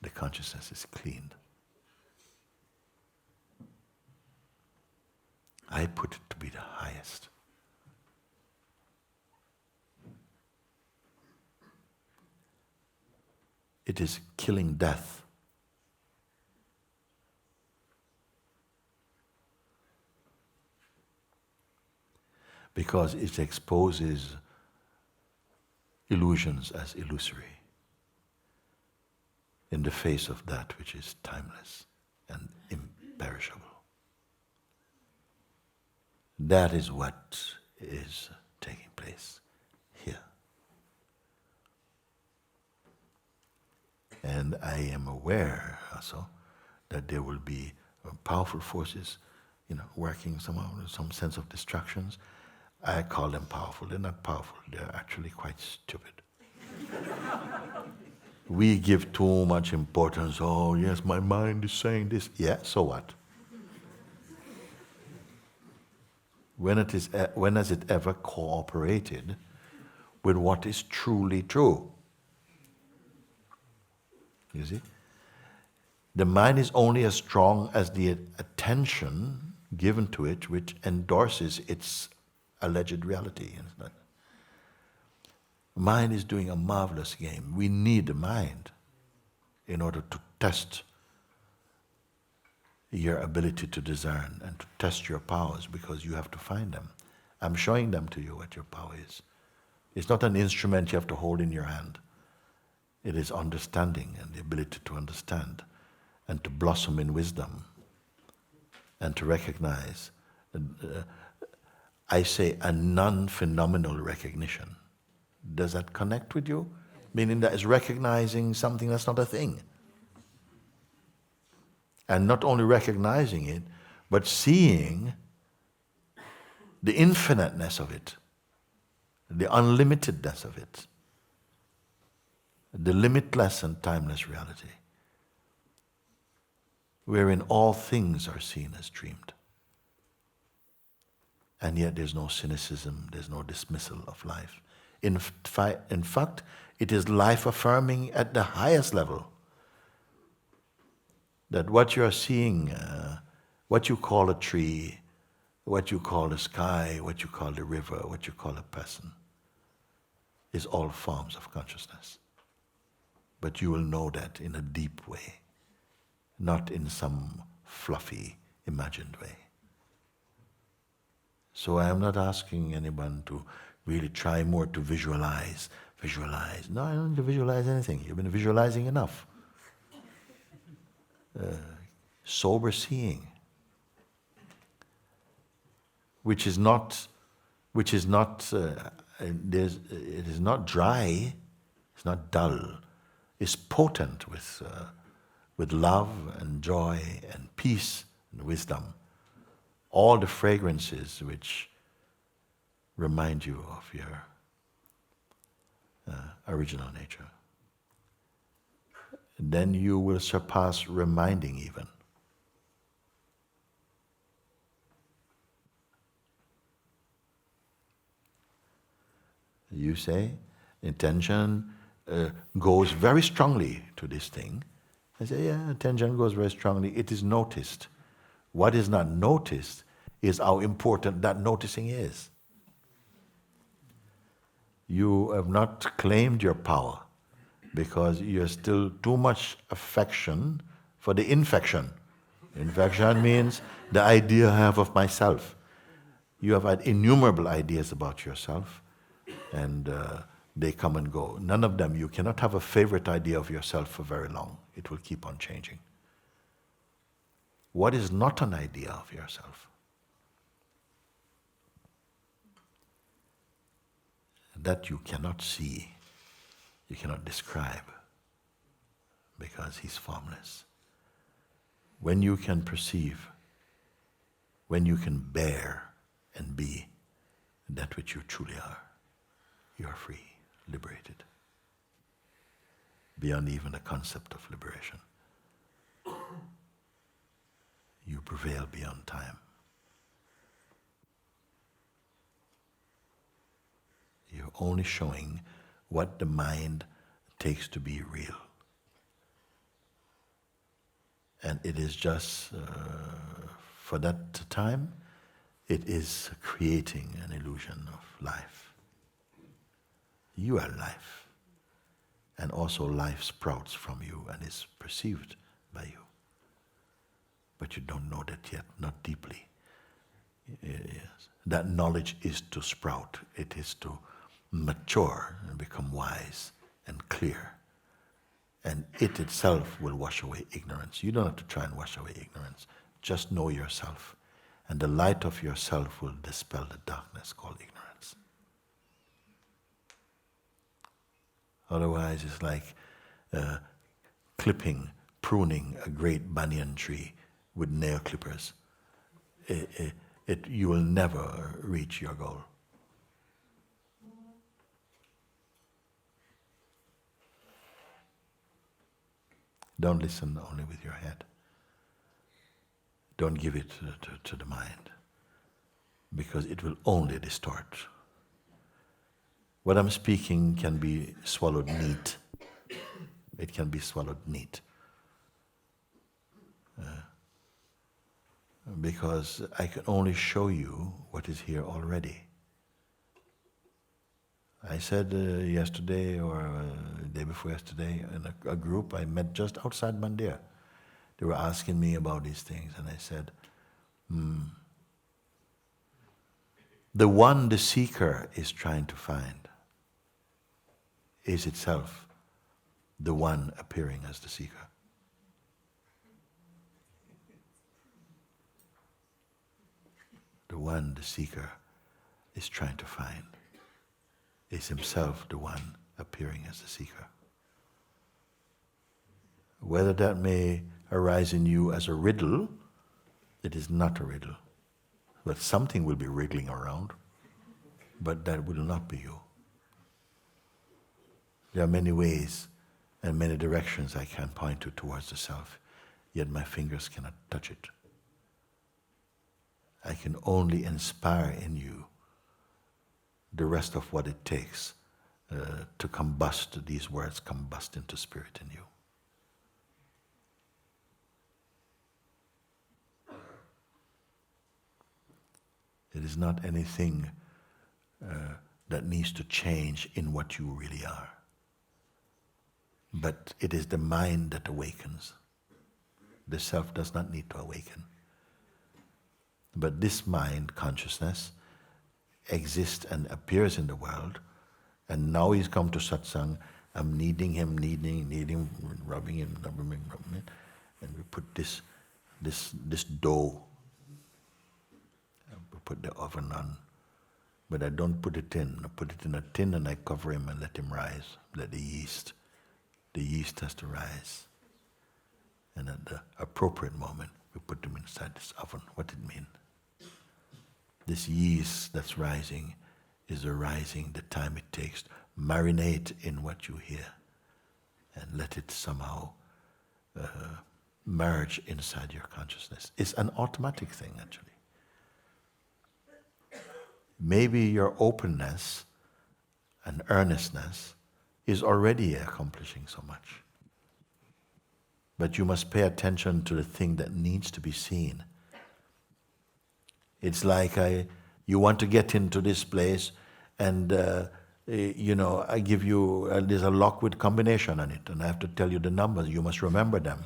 the consciousness is cleaned. I put it to be the highest. It is killing death. Because it exposes illusions as illusory in the face of that which is timeless and imperishable. That is what is taking place here. And I am aware also that there will be powerful forces, working somehow, some sense of distractions. I call them powerful. They're not powerful. They're actually quite stupid. We give too much importance. Oh, yes, my mind is saying this. Yeah, so what? When has it ever cooperated with what is truly true? You see? The mind is only as strong as the attention given to it which endorses its alleged reality. Mind is doing a marvelous game. We need the mind in order to test your ability to discern and to test your powers, because you have to find them. I'm showing them to you what your power is. It's not an instrument you have to hold in your hand. It is understanding and the ability to understand and to blossom in wisdom and to recognize, I say, a non-phenomenal recognition. Does that connect with you? Meaning that it's recognizing something that's not a thing. And not only recognizing it, but seeing the infiniteness of it, the unlimitedness of it, the limitless and timeless reality, wherein all things are seen as dreamed. And yet there's no cynicism, there's no dismissal of life. In fact, it is life-affirming at the highest level. That what you are seeing, what you call a tree, what you call the sky, what you call the river, what you call a person, is all forms of consciousness. But you will know that in a deep way, not in some fluffy, imagined way. So I am not asking anyone to really try more to visualize. No, I don't need to visualize anything. You've been visualizing enough. Sober seeing, it is not dry, it's not dull, it's potent with love and joy and peace and wisdom, all the fragrances which remind you of your original nature. Then you will surpass reminding even. You say, intention goes very strongly to this thing. I say, yeah, attention goes very strongly. It is noticed. What is not noticed is how important that noticing is. You have not claimed your power because you're still too much affection for the infection. Infection means the idea I have of myself. You have had innumerable ideas about yourself, and they come and go. None of them, you cannot have a favorite idea of yourself for very long. It will keep on changing. What is not an idea of yourself? That you cannot see, you cannot describe, because he's formless. When you can perceive, when you can bear and be that which you truly are, you are free, liberated, beyond even the concept of liberation. You prevail beyond time. You're only showing what the mind takes to be real. And it is just, for that time, it is creating an illusion of life. You are life. And also life sprouts from you and is perceived by you. But you don't know that yet, not deeply. Yes. That knowledge is to sprout. It is to mature and become wise and clear. And it itself will wash away ignorance. You don't have to try and wash away ignorance. Just know yourself. And the light of yourself will dispel the darkness called ignorance. Otherwise, it's like pruning a great banyan tree with nail clippers. You will never reach your goal. Don't listen only with your head. Don't give it to the mind, because it will only distort. What I'm speaking can be swallowed neat. It can be swallowed neat. Because I can only show you what is here already. I said yesterday or the day before yesterday in a group I met just outside Monte. They were asking me about these things, and I said, the one the seeker is trying to find is itself the one appearing as the seeker. The one the seeker is trying to find is himself the one appearing as the seeker. Whether that may arise in you as a riddle, it is not a riddle. But something will be wriggling around, but that will not be you. There are many ways and many directions I can point to towards the self, yet my fingers cannot touch it. I can only inspire in you the rest of what it takes to combust, these words combust into spirit in you. It is not anything that needs to change in what you really are. But it is the mind that awakens. The self does not need to awaken. But this mind, consciousness, exists and appears in the world, and now he's come to satsang. I'm kneading him, rubbing him, and we put this dough. We put the oven on, but I don't put it in. I put it in a tin and I cover him and let him rise. Let the yeast has to rise. And at the appropriate moment, we put them inside this oven. What did it mean? This yeast that's rising is arising the time it takes. Marinate in what you hear and let it somehow merge inside your consciousness. It's an automatic thing, actually. Maybe your openness and earnestness is already accomplishing so much. But you must pay attention to the thing that needs to be seen. It's like you want to get into this place and I give you, there's a lock with combination on it and I have to tell you the numbers. You must remember them.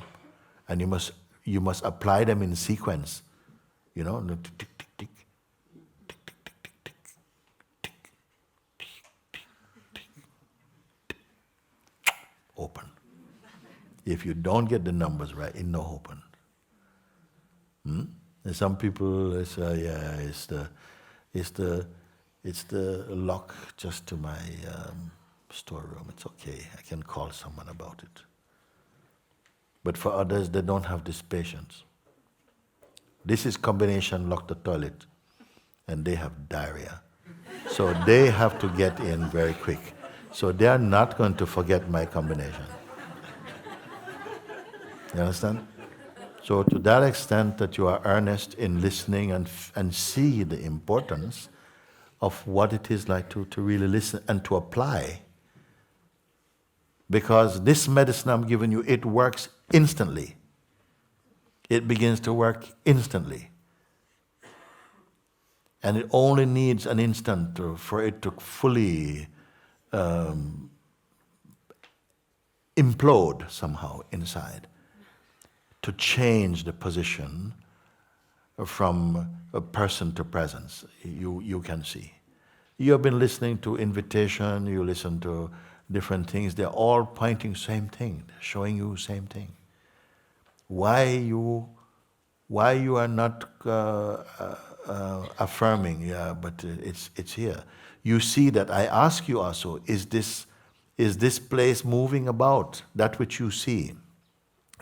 And you must apply them in sequence. Tick, tick, tick, tick, tick, tick, tick, tick, tick, tick, tick, tick, tick. Open. If you don't get the numbers right, it's no open. And some people say, it's the lock just to my storeroom. It's okay. I can call someone about it. But for others, they don't have this patience. This is combination lock the toilet, and they have diarrhea. So they have to get in very quick. So they are not going to forget my combination. You understand? So to that extent that you are earnest in listening and see the importance of what it is like to really listen and to apply. Because this medicine I'm giving you, it works instantly. It begins to work instantly. And it only needs an instant for it to fully implode somehow inside, to change the position from a person to presence. You can see. You have been listening to invitation, you listen to different things, they're all pointing same thing, they're showing you same thing. Why you are not affirming, yeah, but it's here. You see that I ask you also, is this place moving about, that which you see?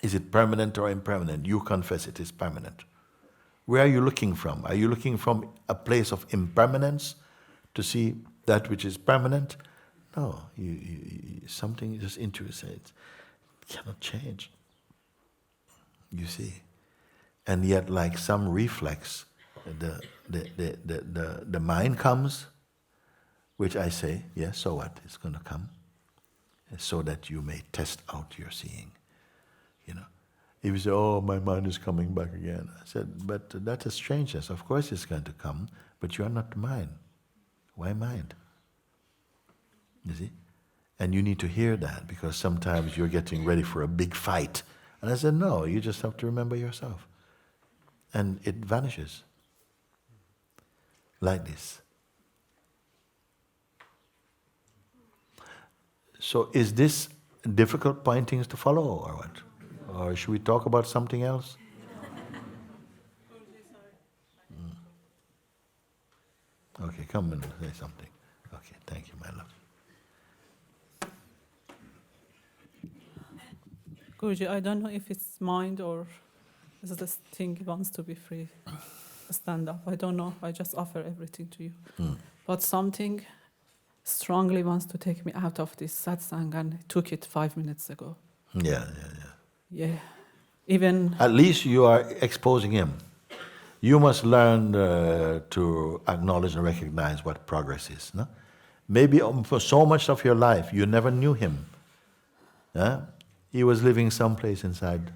Is it permanent or impermanent? You confess it is permanent. Where are you looking from? Are you looking from a place of impermanence to see that which is permanent? No, something just intuitively says it cannot change. You see, and yet, like some reflex, the mind comes, which I say, yes, so what? It's going to come, so that you may test out your seeing. You know, if you say, "Oh, my mind is coming back again," I said, "But that is strangeness. Of course, it's going to come, but you are not the mind. Why mind?" You see, and you need to hear that, because sometimes you're getting ready for a big fight. And I said, no, you just have to remember yourself. And it vanishes. Like this. So is this difficult pointings to follow, or what? Or should we talk about something else? Okay, come and say something. Okay, thank you, my love. Guruji, I don't know if it's mind or is this thing wants to be free, stand up. I don't know. I just offer everything to you. But something strongly wants to take me out of this satsang, and I took it 5 minutes ago. Yeah. Yeah. Even... At least you are exposing him. You must learn to acknowledge and recognize what progress is. No? Maybe for so much of your life, you never knew him. Yeah? He was living someplace inside.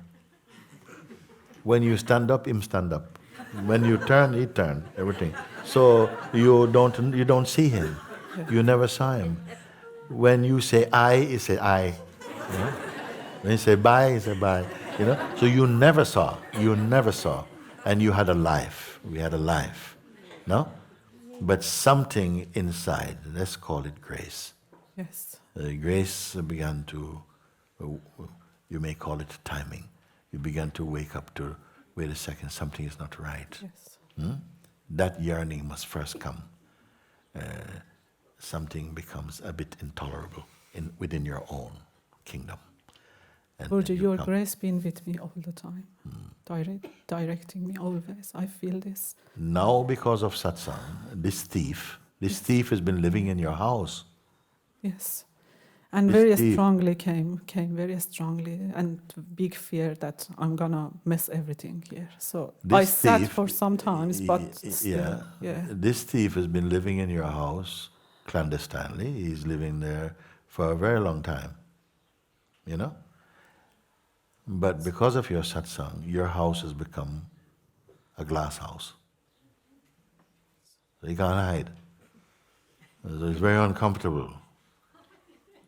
When you stand up, him stand up. When you turn, he turn. Everything. So you don't see him. You never saw him. When you say I, he say I. You know? When you say bye, he say bye. You know. So you never saw. You never saw, and you had a life. We had a life. No. But something inside. Let's call it grace. Yes. Grace began to. You may call it timing. You began to wake up to, wait a second, something is not right. Yes. That yearning must first come. Something becomes a bit intolerable within your own kingdom. And Guruji, your grace been with me all the time, directing me always. I feel this. Now, because of satsang, this thief has been living in your house. Yes. And This very thief. strongly came very strongly, and big fear that I'm gonna miss everything here. So This I sat thief, for some times, but still, yeah. This thief has been living in your house clandestinely. He's living there for a very long time. You know? But because of your satsang, your house has become a glass house. So you can't hide. So it's very uncomfortable.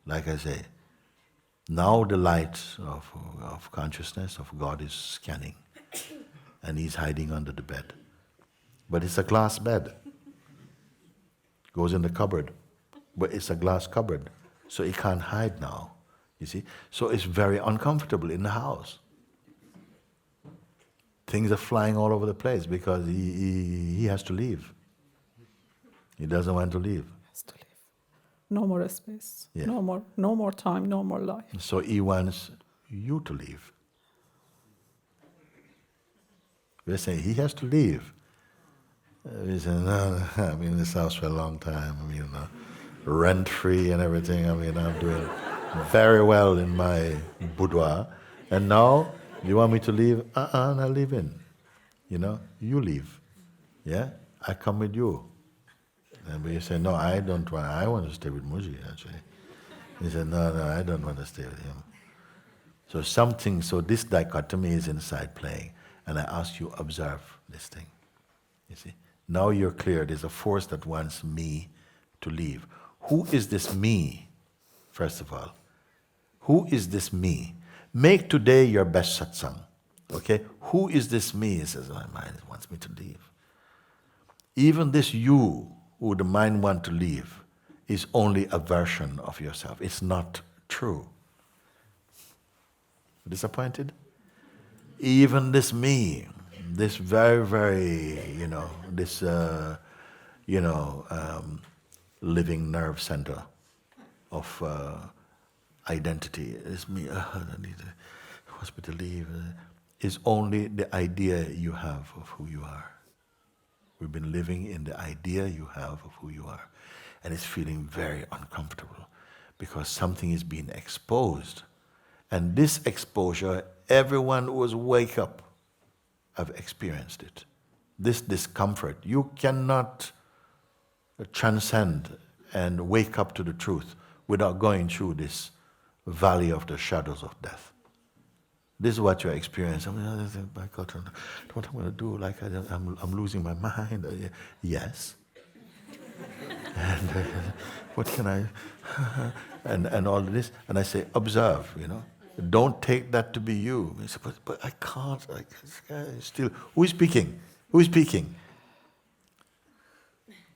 Like I say, now the light of consciousness of God is scanning, and he's hiding under the bed. But it's a glass bed. Goes in the cupboard, but it's a glass cupboard, so he can't hide now. You see, so it's very uncomfortable in the house. Things are flying all over the place because he has to leave. He doesn't want to leave. Has to leave. No more space. Yeah. No more time. No more life. So he wants you to leave. We're saying he has to leave. We say, no, I've been in this house for a long time. I mean, rent-free and everything. I mean, I'm doing very well in my boudoir. And now, you want me to leave? I'll leave in. You know, you leave. Yeah? I come with you. And we say, no, I don't want, I want to stay with Mooji, actually. He said, no, I don't want to stay with him. So this dichotomy is inside playing. And I ask you, observe this thing. You see? Now you're clear, there's a force that wants me to leave. Who is this me, first of all? Who is this me? Make today your best satsang. Okay? Who is this me? He says, my mind wants me to leave. Even this you who the mind wants to leave is only a version of yourself. It's not true. Disappointed? Even this me, this very, very, this, living nerve center of identity, is me, I need a hospital leave, is only the idea you have of who you are. We've been living in the idea you have of who you are. And it's feeling very uncomfortable because something is being exposed. And this exposure, everyone who was wake up have experienced it. This discomfort, you cannot transcend and wake up to the truth without going through this valley of the shadows of death. This is what you're experiencing. My God, what I'm going to do? Like I'm losing my mind. Yes. And what can I? and all this. And I say, observe. Don't take that to be you. He said, but I can't. Still, who is speaking? Who is speaking?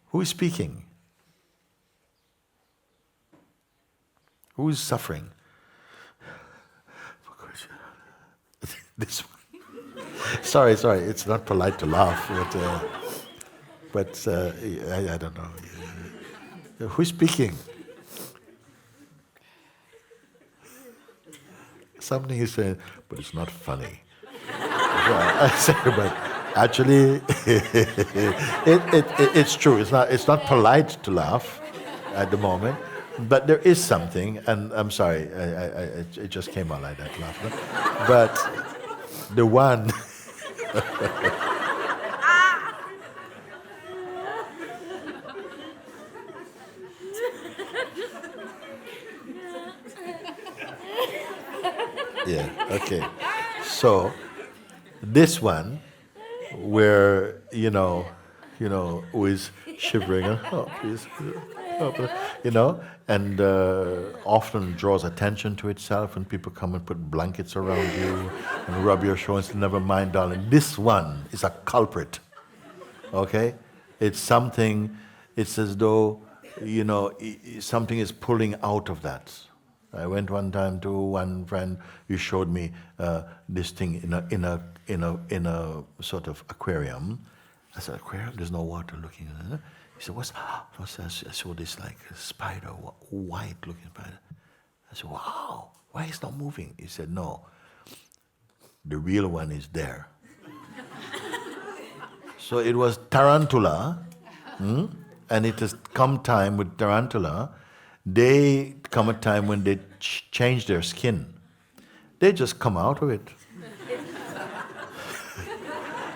Who is speaking? Who is suffering? This one. Sorry. It's not polite to laugh, but I don't know. Who's speaking? Something is saying, but it's not funny. I say, but actually, it's true. It's not polite to laugh at the moment, but there is something. And I'm sorry, it just came out like that laughter. But the one. Yeah, okay. So, this one, where, who is shivering, please, and often draws attention to itself, and people come and put blankets around you and rub your shoulders. Never mind, darling. This one is a culprit. Okay? It's something, it's as though, something is pulling out of that. I went one time to one friend. He showed me this thing in a sort of aquarium. I said, aquarium? There's no water looking at it. He said, what's that? I saw this like a spider, white looking spider. I said, wow, why is it not moving? He said, no, the real one is there. So it was tarantula, and it has come time with tarantula. They come a time when they change their skin. They just come out of it.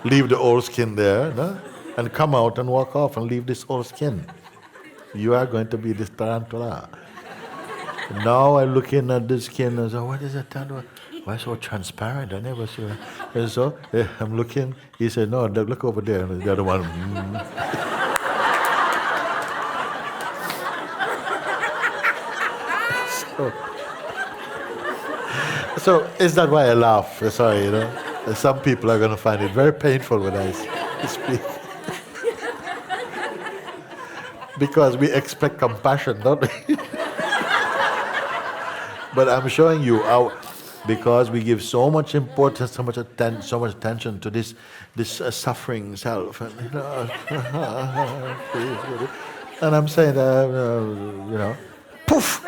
Leave the old skin there, no? And come out and walk off and leave this old skin. You are going to be this tarantula. Now I look in at the skin and say, what is that tarantula? Why so transparent? I never see it. And so I'm looking. He said, no, look over there. And the other one, So is that why I laugh? Sorry, Some people are going to find it very painful when I speak. Because we expect compassion, don't we? But I'm showing you how, because we give so much importance, so much attention to this suffering self, and and I'm saying, poof.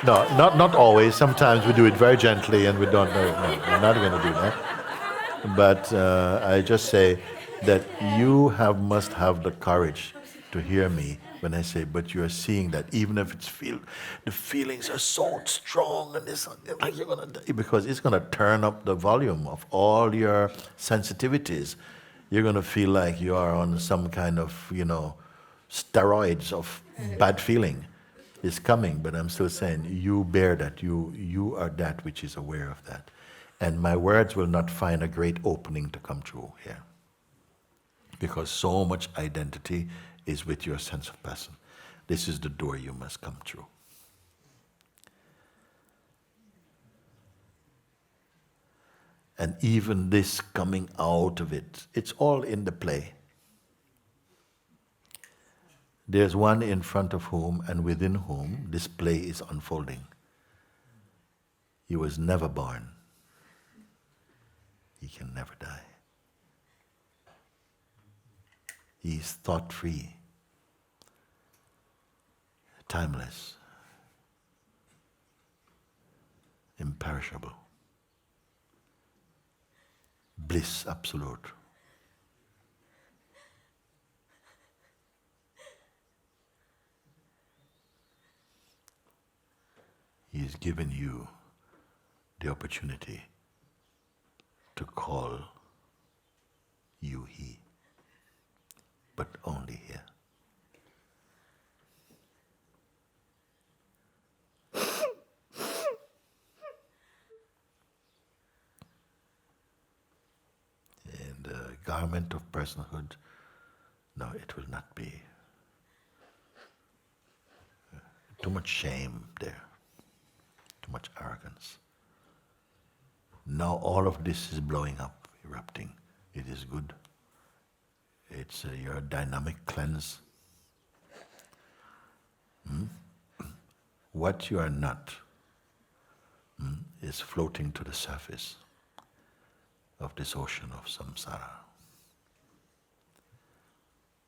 No, not always. Sometimes we do it very gently, and we don't know. No, we're not going to do that. But I just say that you must have the courage to hear me when I say, but you are seeing that even if the feelings are so strong, and it's like you're going to die, because it's going to turn up the volume of all your sensitivities. You're going to feel like you are on some kind of, steroids of bad feeling. Is coming, but I'm still saying, you bear that, you are that which is aware of that. And my words will not find a great opening to come through here. Because so much identity is with your sense of person. This is the door you must come through. And even this coming out of it, it's all in the play. There's one in front of whom and within whom this play is unfolding. He was never born. He can never die. He is thought-free, timeless, imperishable, bliss absolute. He has given you the opportunity to call you He, but only here. And the garment of personhood, no, it will not be. Too much shame there, too much arrogance. Now all of this is blowing up, erupting. It is good. It's your dynamic cleanse. What you are not is floating to the surface of this ocean of samsara.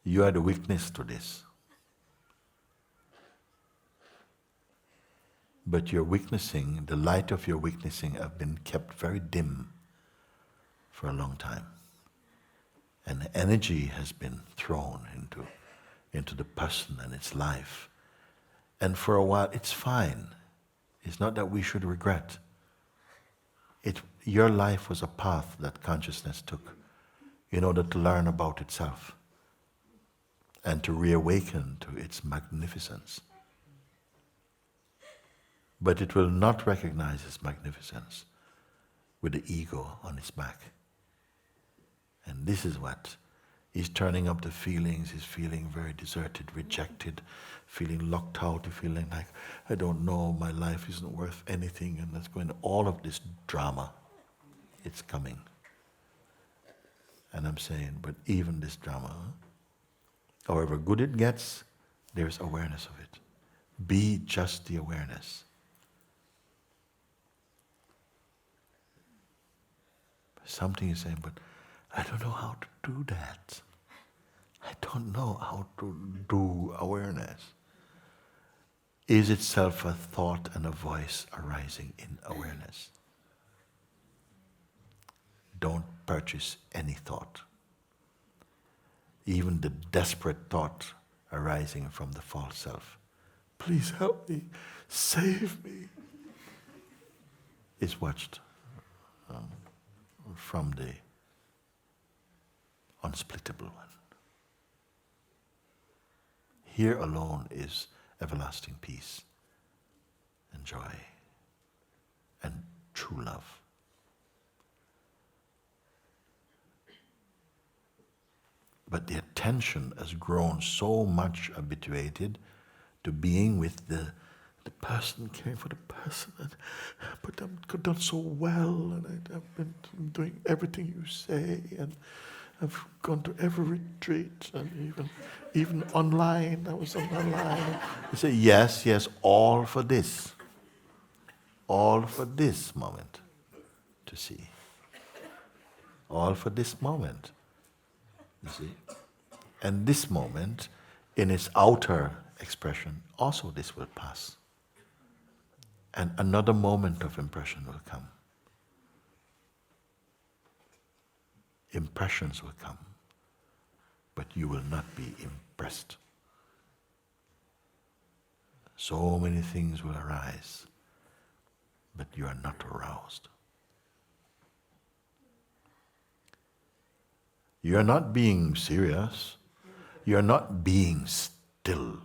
You are the witness to this. But your witnessing, the light of your witnessing have been kept very dim for a long time. And energy has been thrown into the person and its life. And for a while it's fine. It's not that we should regret. Your life was a path that consciousness took in order to learn about itself and to reawaken to its magnificence. But it will not recognize its magnificence with the ego on its back. And this is what is turning up the feelings. He's feeling very deserted, rejected, feeling locked out, feeling like, I don't know, my life isn't worth anything, and that's going, all of this drama, it's coming. And I'm saying, but even this drama, however good it gets, there's awareness of it. Be just the awareness. Something is saying, but I don't know how to do that. I don't know how to do awareness. Is itself a thought and a voice arising in awareness. Don't purchase any thought. Even the desperate thought arising from the false self. Please help me, save me, is watched from the unsplittable one. Here alone is everlasting peace and joy and true love. But the attention has grown so much habituated to being with the person, caring for the person, but I've done so well, and I've been doing everything you say, and I've gone to every retreat, and even online, I was online. You say, yes, all for this moment to see. All for this moment, you see. And this moment, in its outer expression, also this will pass. And another moment of impression will come. Impressions will come, but you will not be impressed. So many things will arise, but you are not aroused. You are not being serious. You are not being still.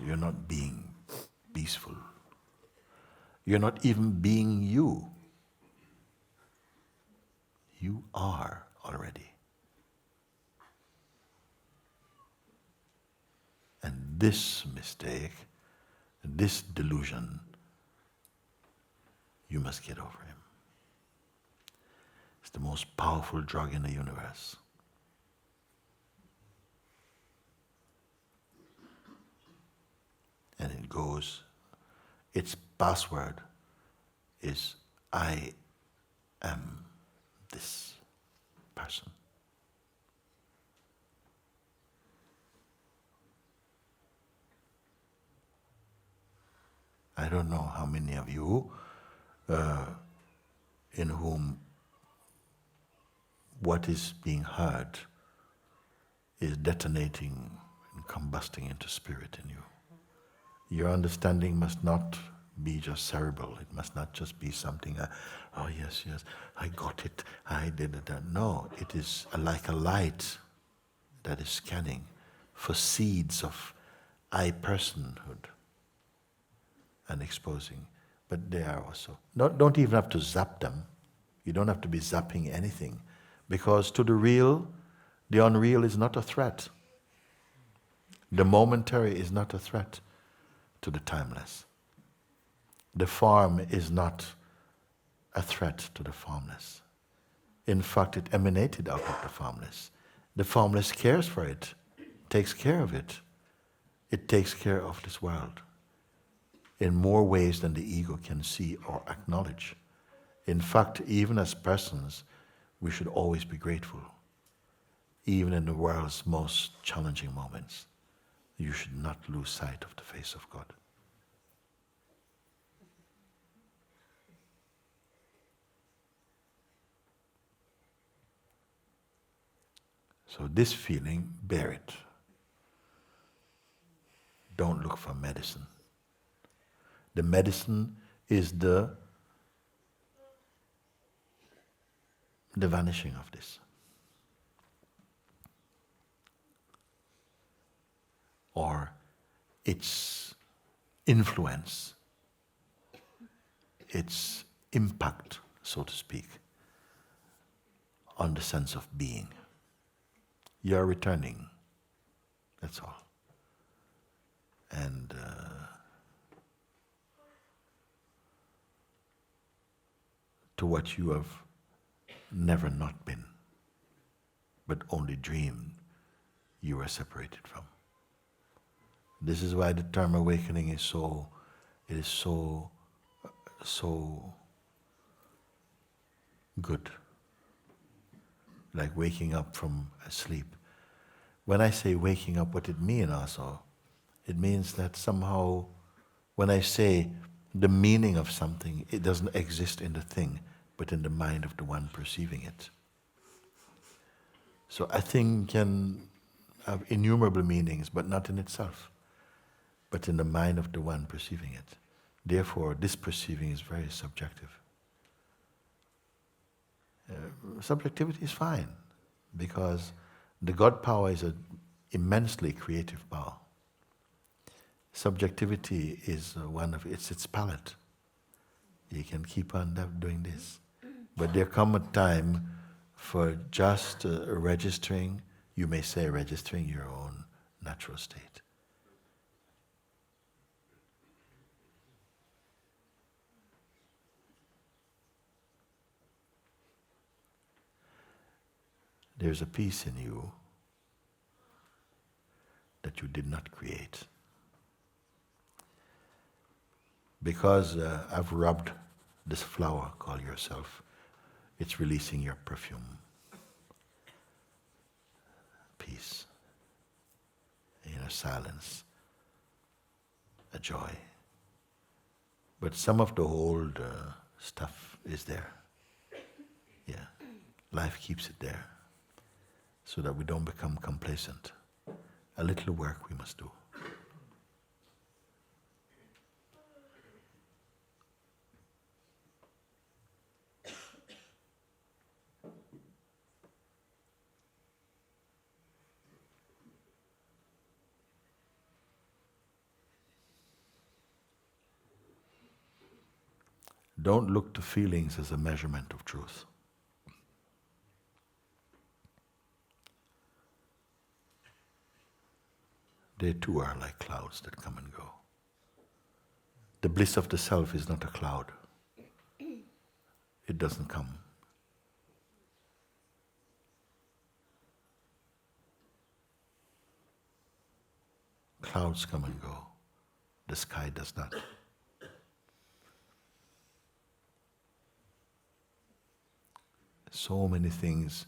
You are not being peaceful. You're not even being you. You are already. And this mistake, this delusion, you must get over him. It's the most powerful drug in the universe. goes. Its password is, I am this person. I don't know how many of you in whom what is being heard is detonating and combusting into spirit in you. Your understanding must not be just cerebral. It must not just be something, oh yes, I got it, I did it. No, it is like a light that is scanning for seeds of I-personhood and exposing. But they are also, don't even have to zap them. You don't have to be zapping anything. Because to the real, the unreal is not a threat. The momentary is not a threat to the timeless. The form is not a threat to the formless. In fact, it emanated out of the formless. The formless cares for it, takes care of it. It takes care of this world in more ways than the ego can see or acknowledge. In fact, even as persons, we should always be grateful. Even in the world's most challenging moments, you should not lose sight of the face of God. So this feeling, bear it. Don't look for medicine. The medicine is the vanishing of this. Or its influence, its impact, so to speak, on the sense of being. You're returning, that's all. And to what you have never not been, but only dreamed you were separated from. This is why the term awakening is so good. Like waking up from sleep. When I say waking up, what it means also, it means that somehow, when I say the meaning of something, it doesn't exist in the thing, but in the mind of the one perceiving it. So a thing can have innumerable meanings, but not in itself, but in the mind of the one perceiving it. Therefore, this perceiving is very subjective. Subjectivity is fine, because the God power is an immensely creative power. Subjectivity is its palette. You can keep on doing this. But there come a time for just registering, you may say registering your own natural state. There's a peace in you that you did not create. Because I've rubbed this flower called yourself, it's releasing your perfume. Peace, inner silence, a joy. But some of the old stuff is there. Yeah, life keeps it there, so that we don't become complacent. A little work we must do. Don't look to feelings as a measurement of truth. They too are like clouds that come and go. The bliss of the self is not a cloud. It doesn't come. Clouds come and go. The sky does not. So many things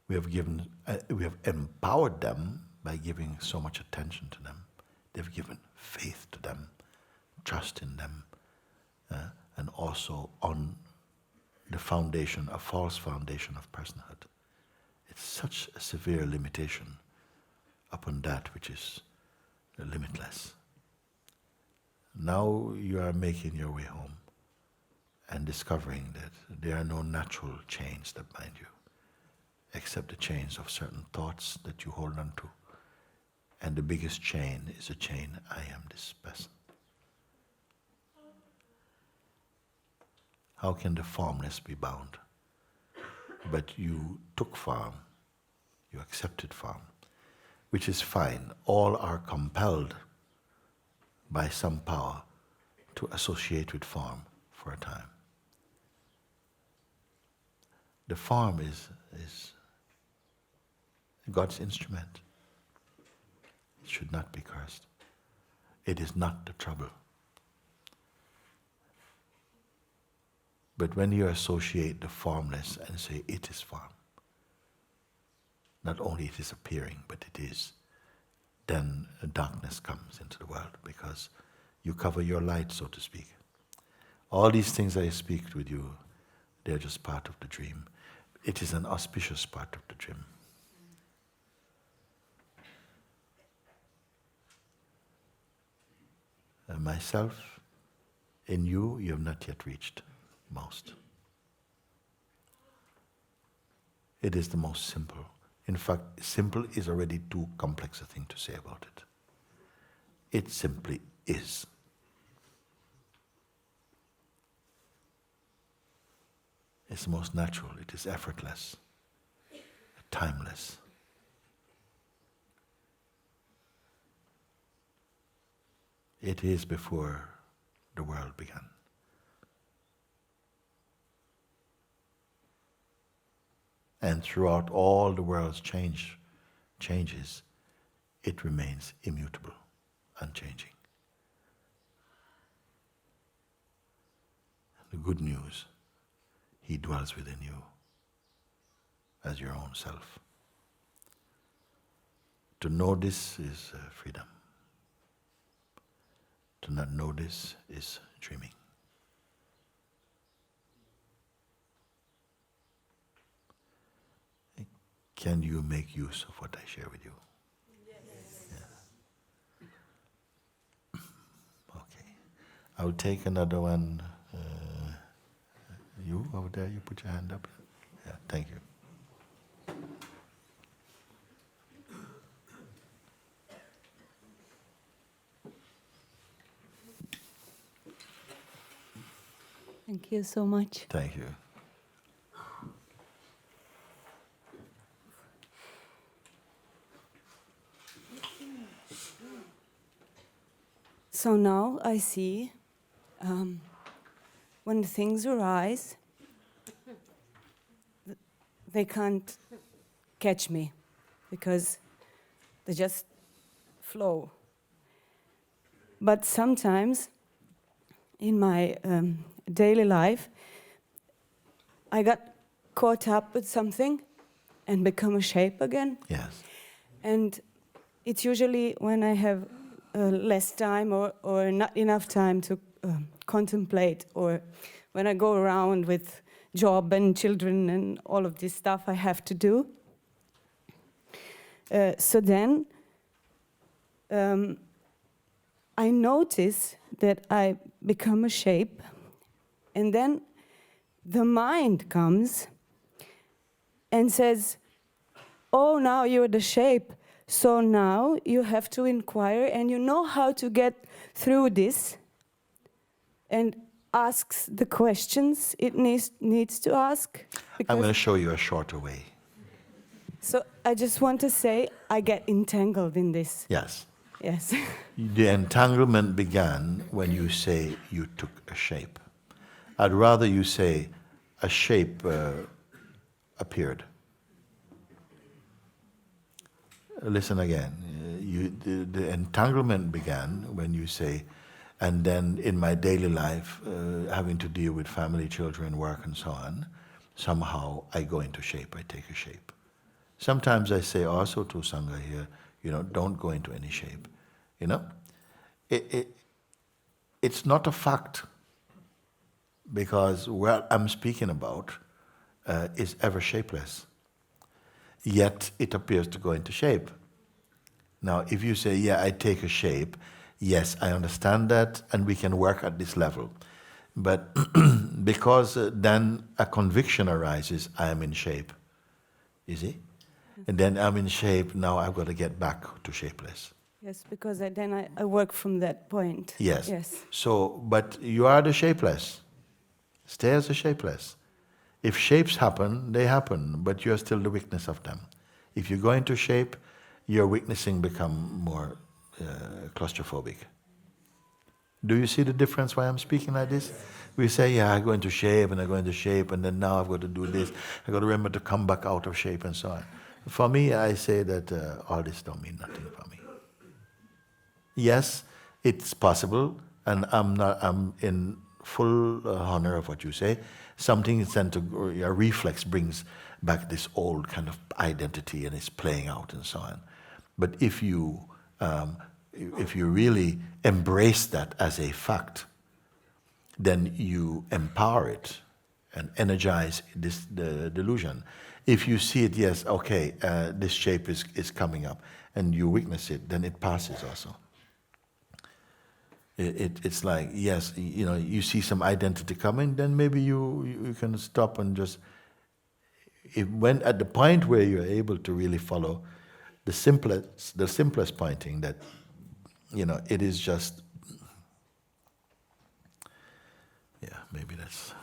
we have given, we have empowered them by giving so much attention to them. They've given faith to them, trust in them, and also on the foundation, a false foundation of personhood. It's such a severe limitation upon that which is limitless. Now you are making your way home and discovering that there are no natural chains that bind you, except the chains of certain thoughts that you hold on to. And the biggest chain is the chain, I am this person. How can the formless be bound? But you took form, you accepted form, which is fine. All are compelled by some power to associate with form for a time. The form is God's instrument. It should not be cursed. It is not the trouble. But when you associate the formless and say it is form, not only it is appearing, but it is, then darkness comes into the world because you cover your light, so to speak. All these things I speak with you, they're just part of the dream. It is an auspicious part of the dream. And myself, in you have not yet reached most. It is the most simple. In fact, simple is already too complex a thing to say about it. It simply is. It's the most natural, it is effortless, timeless. It is before the world began. And throughout all the world's changes, it remains immutable, unchanging. The good news, He dwells within you as your own self. To know this is freedom. To not know this is dreaming. Can you make use of what I share with you? Yes. Yeah. Okay. I'll take another one. You over there, you put your hand up. Yeah, thank you. Thank you so much. Thank you. So now I see when things arise, they can't catch me because they just flow. But sometimes in my daily life, I got caught up with something and become a shape again. Yes. And it's usually when I have less time or not enough time to contemplate, or when I go around with job and children and all of this stuff I have to do. So then I notice that I become a shape, and then the mind comes and says, oh, now you're the shape, so now you have to inquire, and you know how to get through this, and asks the questions it needs to ask. I'm going to show you a shorter way. So I just want to say I get entangled in this. Yes. Yes. The entanglement began when you say you took a shape. I'd rather you say a shape appeared. Listen again. The entanglement began when you say And then in my daily life, having to deal with family, children, work, and so on, somehow I go into shape, I take a shape. Sometimes I say also to Sangha here, don't go into any shape. It's not a fact, because what I'm speaking about is ever shapeless. Yet it appears to go into shape. Now, if you say, yeah, I take a shape, yes, I understand that, and we can work at this level. But because then a conviction arises, I am in shape. You see? And then I'm in shape, now I've got to get back to shapeless. Yes, because then I work from that point. Yes. Yes. So, but you are the shapeless. Stay as the shapeless. If shapes happen, they happen, but you're still the witness of them. If you go into shape, your witnessing become more claustrophobic. Do you see the difference why I'm speaking like this? We say, yeah, I go into shape, and then now I've got to do this. I've got to remember to come back out of shape and so on. For me, I say that all this don't mean nothing for me. Yes, it's possible, and I'm in full honor of what you say. Something is sent to, your reflex brings back this old kind of identity and it's playing out and so on. But if you really embrace that as a fact, then you empower it and energize the delusion. If you see it, yes, okay, this shape is coming up, and you witness it, then it passes also. It's like, yes, you see some identity coming, then maybe you can stop and just, when at the point where you're able to really follow the simplest pointing, that it is just, yeah, maybe that's.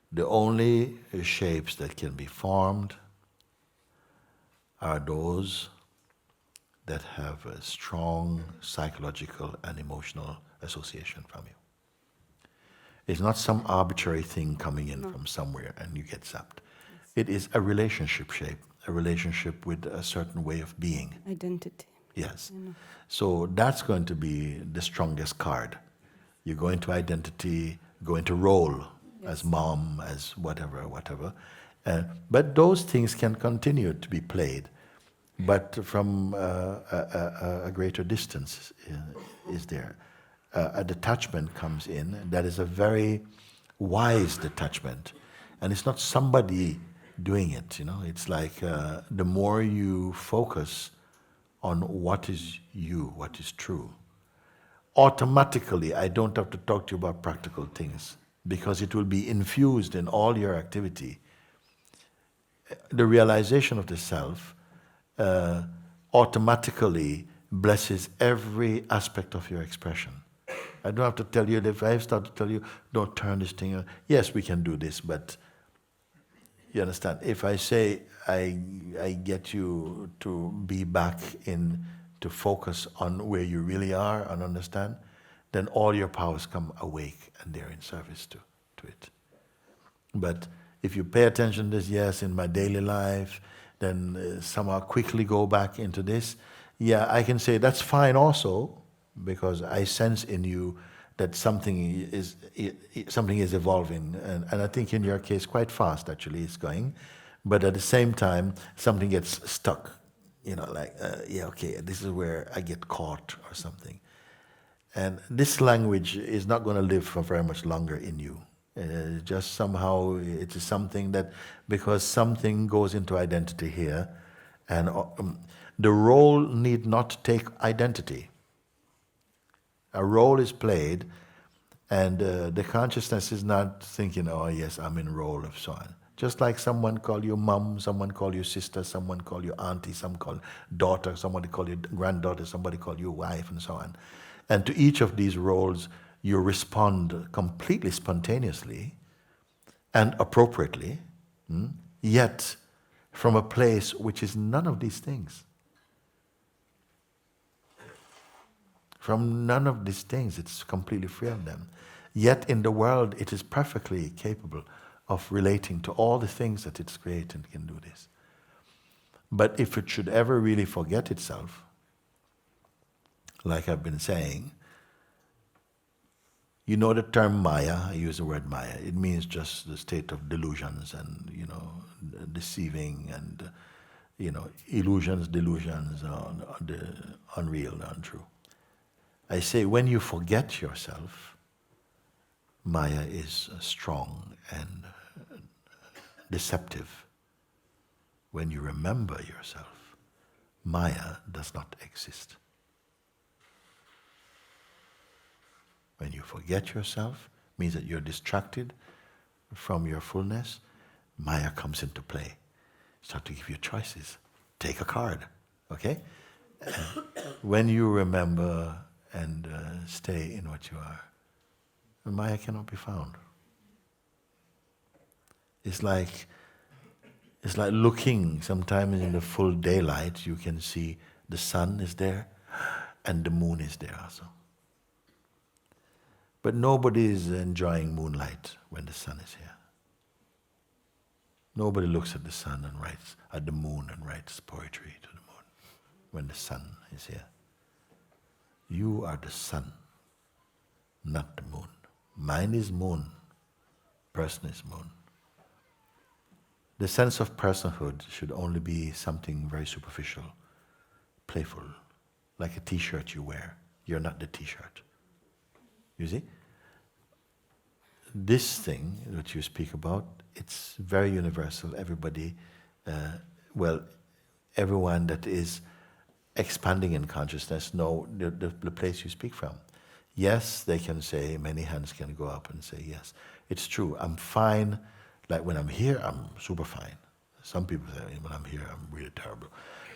The only shapes that can be formed are those that have a strong psychological and emotional association from you. It's not some arbitrary thing coming in from somewhere and you get zapped. It is a relationship shape, a relationship with a certain way of being. Identity. Yes. So that's going to be the strongest card. You go into identity, go into role, as mom, as whatever. But those things can continue to be played, but from a greater distance is there. A detachment comes in that is a very wise detachment, and it's not somebody doing it. It's like the more you focus on what is you, what is true, automatically I don't have to talk to you about practical things, because it will be infused in all your activity. The realization of the self automatically blesses every aspect of your expression. I don't have to tell you, if I start to tell you, don't turn this thing on. Yes, we can do this, but you understand, if I say I get you to be back in, to focus on where you really are and understand, then all your powers come awake and they're in service to it. But if you pay attention to this, yes, in my daily life, then somehow quickly go back into this, yeah, I can say that's fine also, because I sense in you that something is evolving, and I think in your case quite fast actually it's going, but at the same time something gets stuck, yeah, okay, this is where I get caught or something. And this language is not going to live for very much longer in you. Just somehow it is something that, because something goes into identity here, and the role need not take identity. A role is played, and the consciousness is not thinking, oh yes, I'm in role of so on. Just like someone call you mom, someone call you sister, someone call you auntie, some call daughter, somebody call you granddaughter, somebody call you wife, and so on. And to each of these roles, you respond completely spontaneously and appropriately, yet from a place which is none of these things. From none of these things, it's completely free of them. Yet in the world, it is perfectly capable of relating to all the things that it's created and can do this. But if it should ever really forget itself, like I've been saying, you know the term Maya, I use the word Maya, it means just the state of delusions and, deceiving and, illusions, delusions, the unreal, the untrue. I say when you forget yourself, Maya is strong and deceptive. When you remember yourself, Maya does not exist. When you forget yourself, means that you're distracted from your fullness, Maya comes into play. Start to give you choices. Take a card, okay? When you remember and stay in what you are, Maya cannot be found. It's like looking, sometimes in the full daylight, you can see the sun is there and the moon is there also. But nobody is enjoying moonlight when the sun is here. Nobody looks at the sun and writes, at the moon and writes poetry to the moon when the sun is here. You are the sun, not the moon. Mind is moon, person is moon. The sense of personhood should only be something very superficial, playful, like a t-shirt you wear. You're not the t-shirt. You see? This thing that you speak about, it's very universal. Everybody, everyone that is expanding in consciousness know the place you speak from. Yes, they can say, many hands can go up and say, yes, it's true, I'm fine. Like when I'm here, I'm super fine. Some people say, when I'm here, I'm really terrible.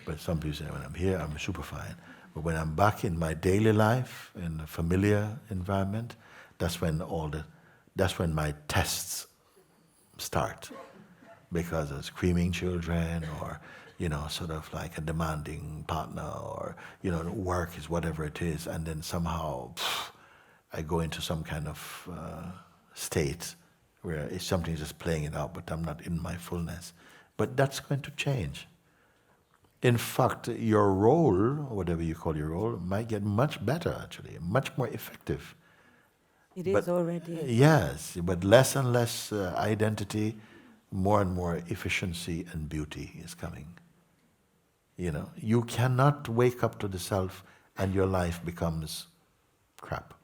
But some people say, when I'm here, I'm super fine. But when I'm back in my daily life, in a familiar environment, that's when my tests start. Because of screaming children, or, sort of like a demanding partner, or, work is whatever it is, and then somehow I go into some kind of state where something's just playing it out, but I'm not in my fullness. But that's going to change. In fact, your role, whatever you call your role, might get much better actually, much more effective. It is already. Yes, but less and less identity, more and more efficiency and beauty is coming. You cannot wake up to the self and your life becomes crap.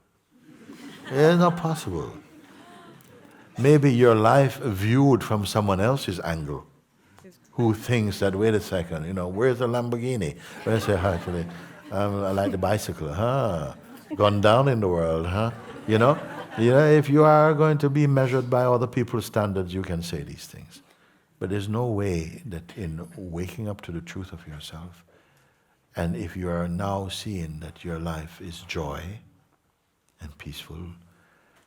It's not possible. Maybe your life viewed from someone else's angle, who thinks that, wait a second, where's the Lamborghini? I say, actually, I like the bicycle, gone down in the world, if you are going to be measured by other people's standards, you can say these things. But there's no way that in waking up to the truth of yourself, and if you are now seeing that your life is joy and peaceful,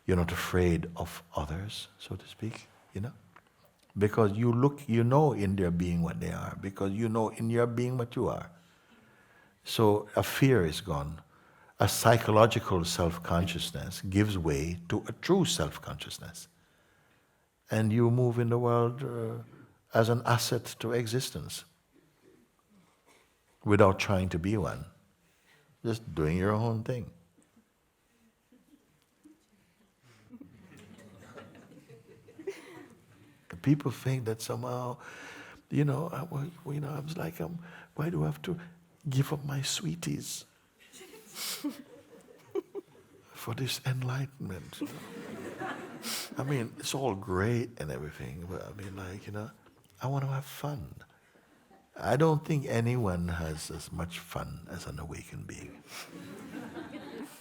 you're not afraid of others, so to speak, Because you know in their being what they are, because you know in your being what you are. So a fear is gone. A psychological self-consciousness gives way to a true self-consciousness. And you move in the world as an asset to existence, without trying to be one. Just doing your own thing. People think that somehow, I was like, why do I have to give up my sweeties for this enlightenment? I mean, it's all great and everything, but I want to have fun. I don't think anyone has as much fun as an awakened being.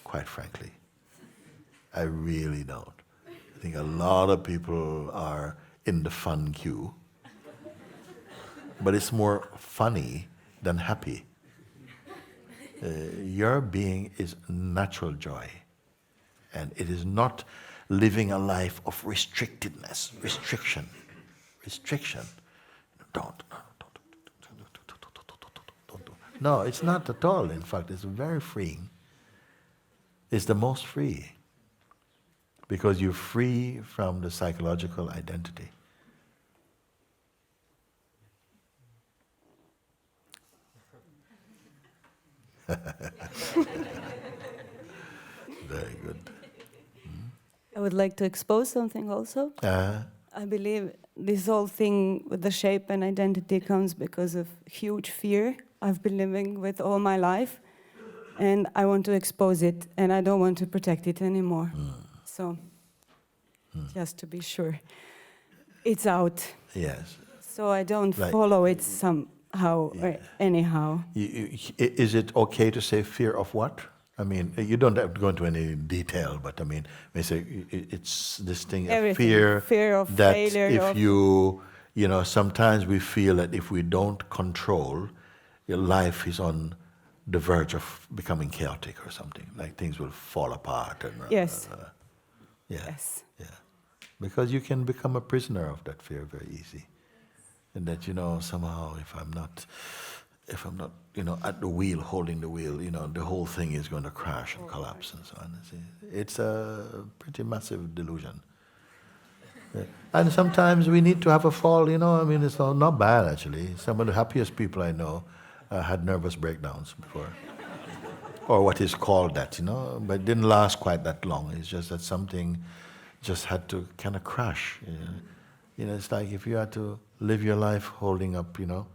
Quite frankly. I really don't. I think a lot of people are in the fun queue, but it's more funny than happy. Your being is natural joy, and it is not living a life of restriction. Don't. No, it's not at all. In fact, it's very freeing. It's the most free, because you're free from the psychological identity. Very good. I would like to expose something also. I believe this whole thing with the shape and identity comes because of huge fear I've been living with all my life, and I want to expose it, and I don't want to protect it anymore. So, just to be sure, it's out. Yes. So I don't Like- follow it somehow or anyhow. Is it okay to say fear of what? I mean, you don't have to go into any detail, but I mean, we say it's this thing of Everything. Fear of that failure, if of- you know, sometimes we feel that if we don't control, your life is on the verge of becoming chaotic or something, like things will fall apart. And, Yes. yeah, Yes. yeah. Because you can become a prisoner of that fear very easy. And that, you know, somehow if I'm not, you know, at the wheel, holding the wheel, you know, the whole thing is going to crash and collapse and so on. It's a pretty massive delusion. Yeah. And sometimes we need to have a fall, you know, I mean, it's not bad actually. Some of the happiest people I know had nervous breakdowns before. Or what is called that, you know, but it didn't last quite that long. It's just that something just had to kind of crash. You know, it's like if you had to live your life holding up, you know,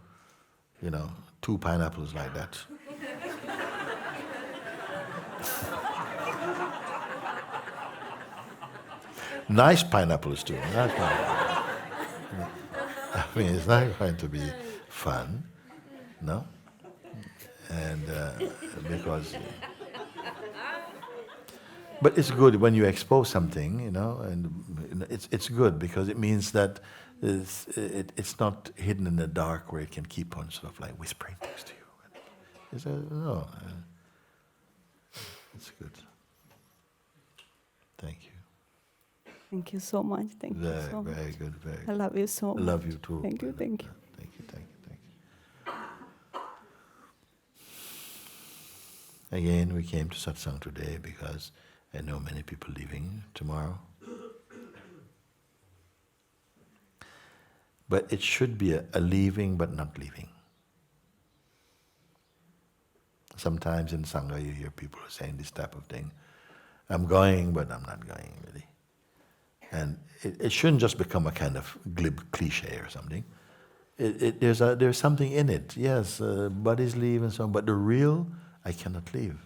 2 pineapples like that. Nice pineapples too. Nice pineapples. I mean, it's not going to be fun, no? And because, but it's good when you expose something, you know, and it's good because it means that it's not hidden in the dark where it can keep on sort of like whispering things to you. No, it's good. Thank you. Thank you so much. Thank you so much. Very good, very good. I love you so much. I love you too. Thank you, thank you. Thank you, thank you, thank you. Again, we came to Satsang today because I know many people leaving tomorrow. But it should be a leaving but not leaving. Sometimes in Sangha you hear people saying this type of thing. I'm going, but I'm not going, really. And it shouldn't just become a kind of glib cliche or something. There's something in it. Yes, bodies leave and so on, but the real, I cannot leave.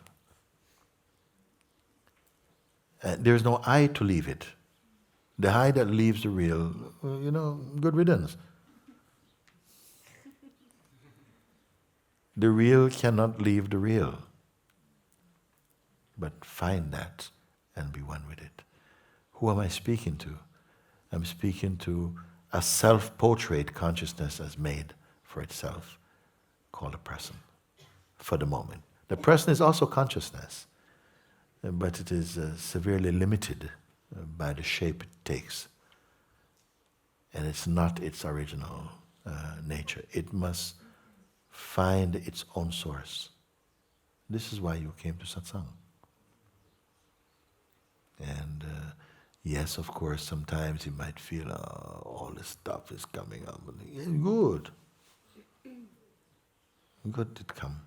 There's no I to leave it. The I that leaves the real, you know, good riddance. The real cannot leave the real. But find that and be one with it. Who am I speaking to? I'm speaking to a self-portrait consciousness has made for itself, called a person, for the moment. The person is also consciousness, but it is severely limited by the shape it takes. And it's not its original nature. It must find its own source. This is why you came to Satsang. And yes, of course, sometimes you might feel, all this stuff is coming up. Good. Good to come.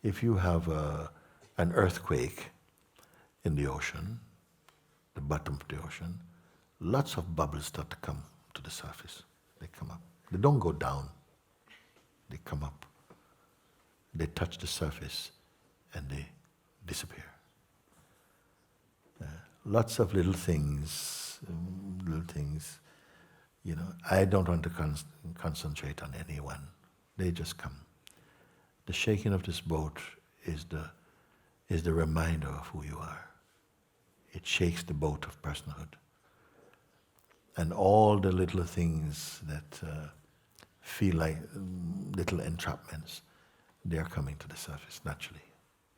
If you have an earthquake in the ocean, the bottom of the ocean, lots of bubbles start to come to the surface. They come up. They don't go down. They come up. They touch the surface and they disappear. Lots of little things, you know. I don't want to concentrate on anyone. They just come. The shaking of this boat is the reminder of who you are. It shakes the boat of personhood. And all the little things that feel like little entrapments, they are coming to the surface naturally.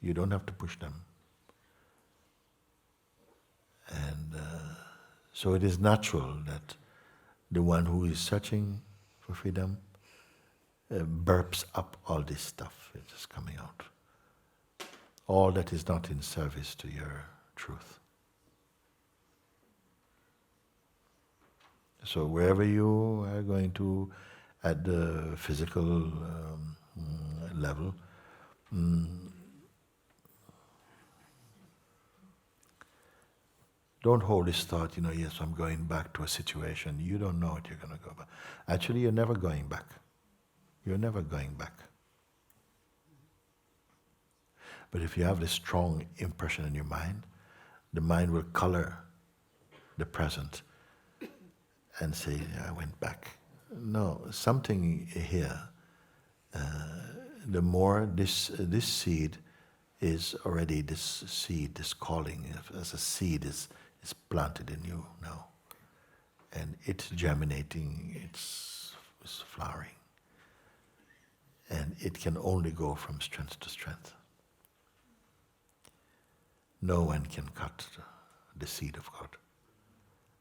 You don't have to push them. And so it is natural that the one who is searching for freedom burps up all this stuff. It's just coming out. All that is not in service to your truth. So wherever you are going to, at the physical level, Don't hold this thought, yes, I'm going back to a situation. You don't know what you're going to go back. Actually, you're never going back. You're never going back. But if you have this strong impression in your mind, the mind will color the present and say, yeah, I went back. No, something here, the more this seed is already, this seed, this calling as a seed is planted in you now. And it's germinating, it's flowering. And it can only go from strength to strength. No one can cut the seed of God.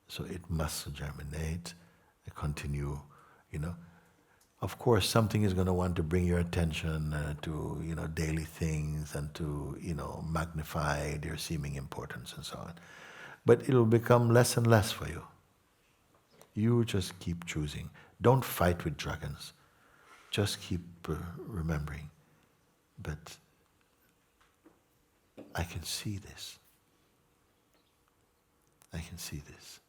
So it must germinate, continue, Of course, something is going to want to bring your attention to, daily things and to, magnify their seeming importance and so on. But it will become less and less for you. You just keep choosing. Don't fight with dragons. Just keep remembering. But I can see this. I can see this.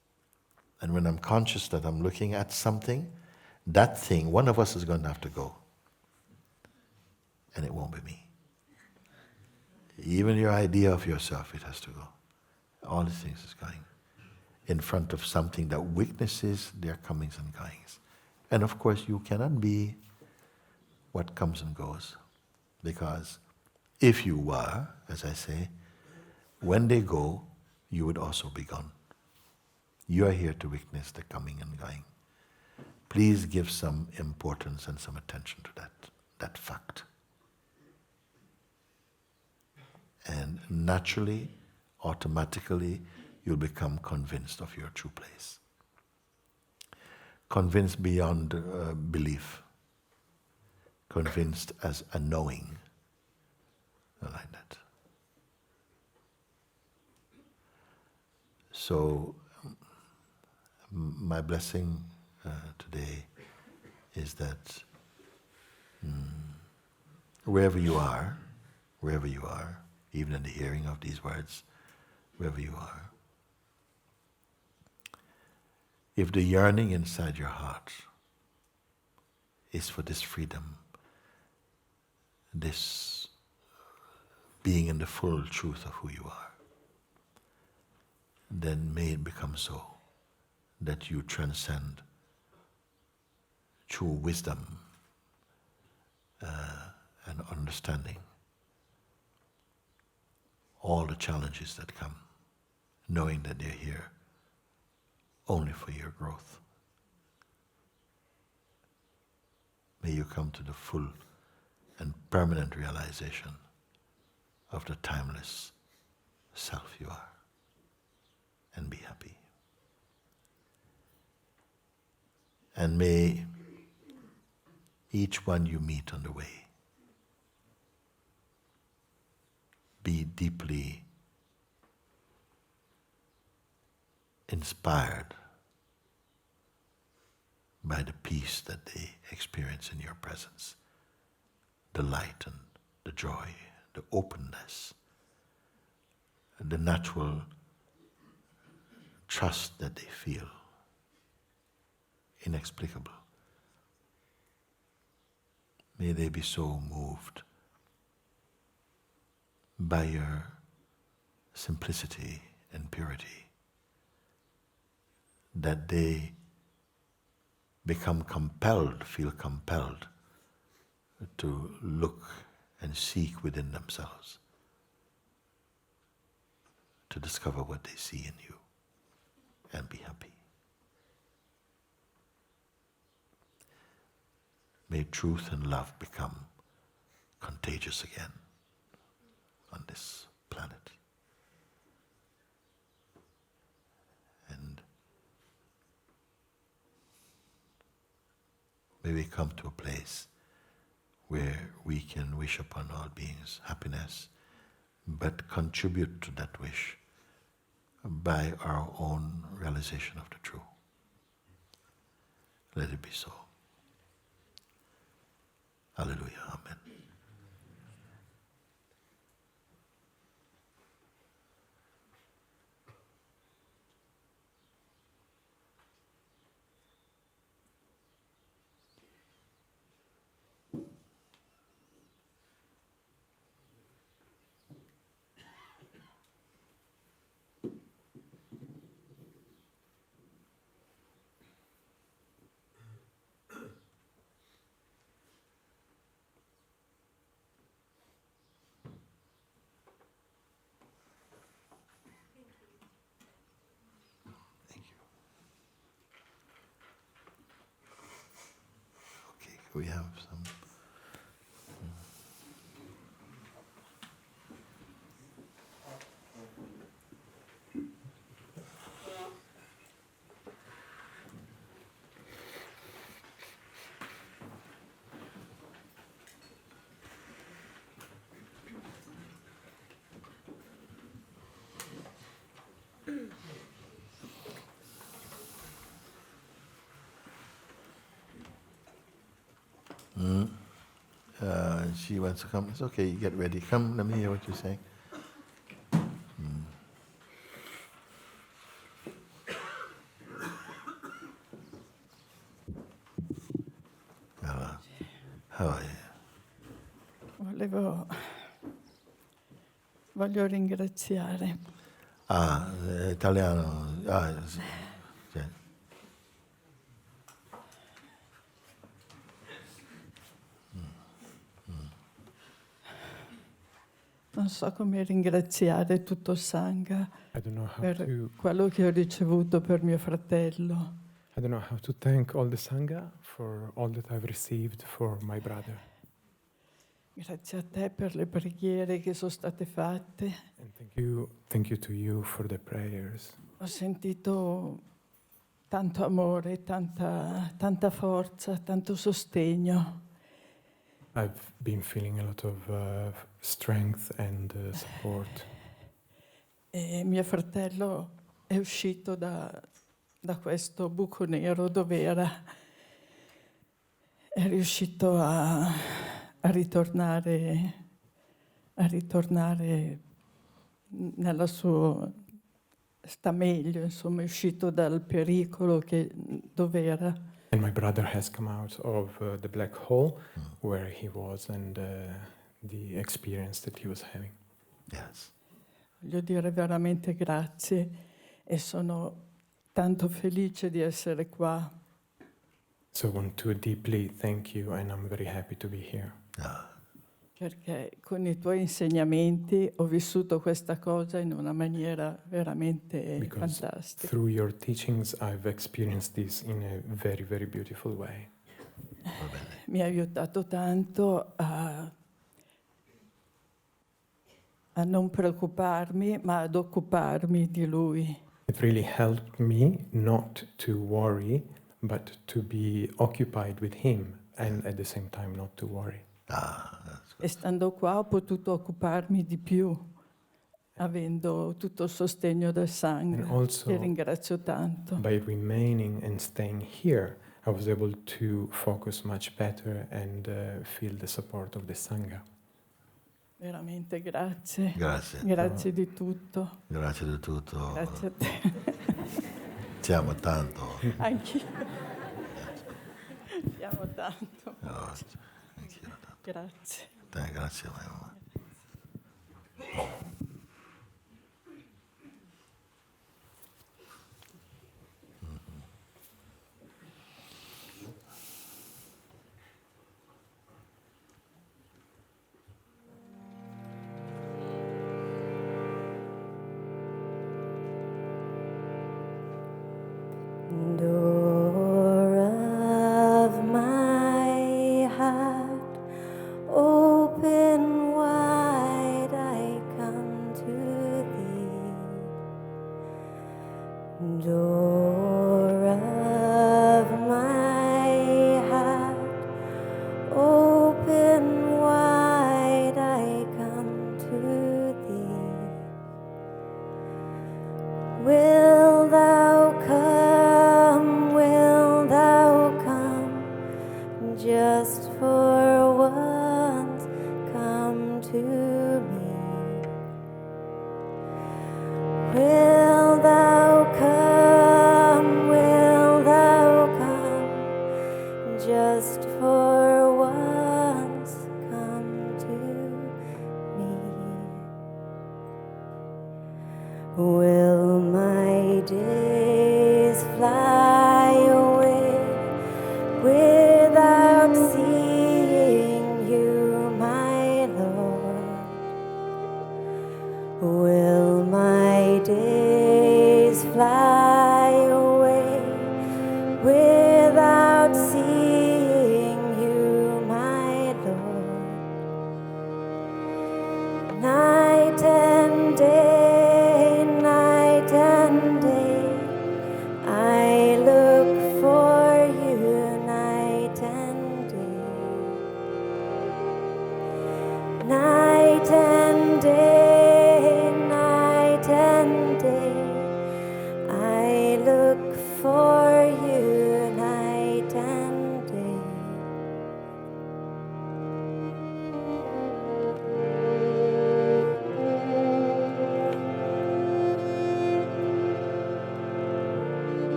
And when I'm conscious that I'm looking at something, that thing, one of us is going to have to go. And it won't be me. Even your idea of yourself, it has to go. All these things is going in front of something that witnesses their comings and goings. And of course, you cannot be what comes and goes. Because if you were, as I say, when they go, you would also be gone. You are here to witness the coming and going. Please give some importance and some attention to that fact. And naturally, automatically, you'll become convinced of your true place. Convinced beyond belief. Convinced as a knowing. Like that. So, my blessing today is that wherever you are, even in the hearing of these words, wherever you are, if the yearning inside your heart is for this freedom, this being in the full truth of who you are, then may it become so that you transcend true wisdom and understanding all the challenges that come, knowing that they're here only for your growth. May you come to the full and permanent realization of the timeless self you are, and be happy. And may each one you meet on the way be deeply inspired by the peace that they experience in your presence, the light and the joy, the openness, the natural trust that they feel, inexplicable. May they be so moved by your simplicity and purity that they become compelled, feel compelled to look and seek within themselves to discover what they see in you and be happy. May truth and love become contagious again on this planet. And may we come to a place where we can wish upon all beings happiness, but contribute to that wish by our own realization of the true. Let it be so. Hallelujah. Amen. we have some. She wants to come. It's okay, get ready. Come, let me hear what you're saying. How are you? Voglio ringraziare. Italiano. Sì. Non so come ringraziare tutto Sangha per quello che ho ricevuto per mio fratello. I don't know how to thank all the Sangha for all that I've received for my brother. Grazie a te per le preghiere che sono state fatte. And thank you to you for the prayers. Ho sentito tanto amore, tanta forza, tanto sostegno. I've been feeling a lot of strength and support. E mio fratello è uscito da questo buco nero dove era. È riuscito a ritornare nella sua... sta meglio, insomma, è uscito dal pericolo dove era. And my brother has come out of the black hole where he was and the experience that he was having. Yes. Voglio dire veramente grazie e sono tanto felice di essere qua. So I want to deeply thank you and I'm very happy to be here. Perché con i tuoi insegnamenti ho vissuto questa cosa in una maniera veramente Because fantastica. through your teachings I've experienced this in a very, very beautiful way. Mi ha aiutato tanto a non preoccuparmi, ma ad occuparmi di lui. It really helped me not to worry, but to be occupied with him and at the same time not to worry. E stando qua ho potuto occuparmi di più, avendo tutto il sostegno del Sangha, che ringrazio tanto. By remaining and staying here, I was able to focus much better and feel the support of the Sangha. Veramente grazie. Grazie. Grazie di tutto. Grazie di tutto. Grazie a te. Ti amo tanto. Anch'io. Ti amo tanto. Anch'io tanto. Grazie. Grazie, mamma. Door of my heart, open wide I come. night and day, night and day. I look for you night and day.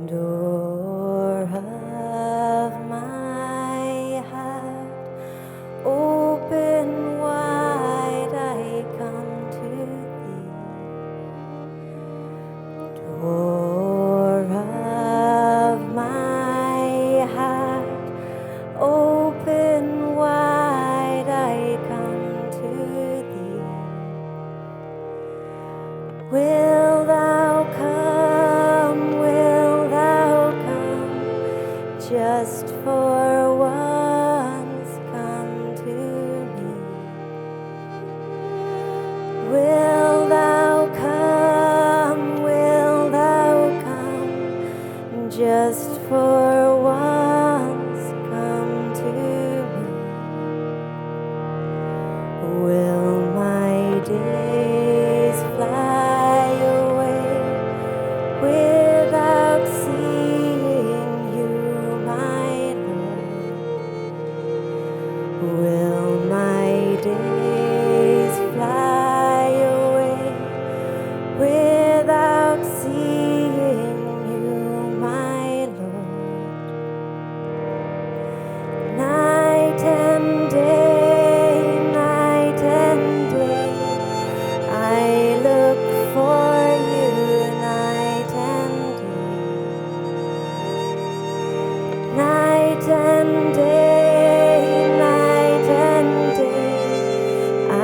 Door of my heart, open wide, I come to thee. Door of my heart, open wide, I come to thee. Will thou come, will thou come, just for once come to me? Will thou come, just for once come to me? Will my days fly away without seeing you, my Lord? Will my days fly away without seeing you, my Lord? Night and day, night and day, I look for you night and day. Night and day, night and day, I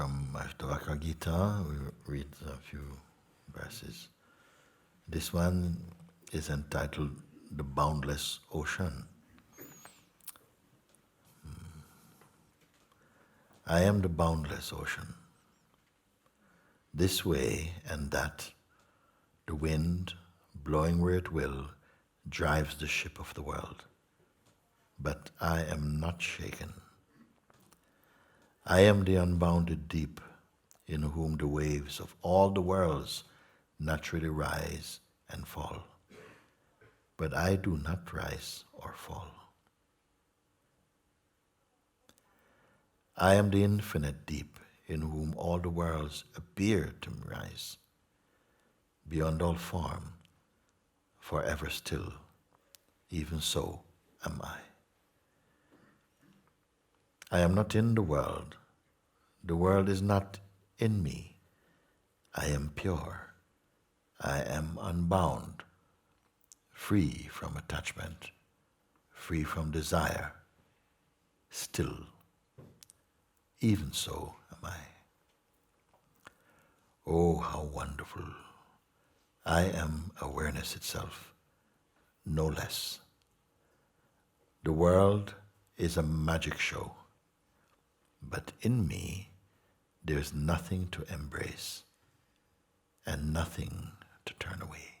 from Ashtavakra Gita. We read a few verses. This one is entitled The Boundless Ocean. I am the boundless ocean. This way and that, the wind, blowing where it will, drives the ship of the world. But I am not shaken. I am the unbounded deep, in whom the waves of all the worlds naturally rise and fall. But I do not rise or fall. I am the infinite deep, in whom all the worlds appear to rise, beyond all form, forever still, even so am I. I am not in the world is not in me. I am pure, I am unbound, free from attachment, free from desire, still, even so am I. Oh, how wonderful. I am awareness itself, no less. The world is a magic show, but in me there's nothing to embrace and nothing to turn away.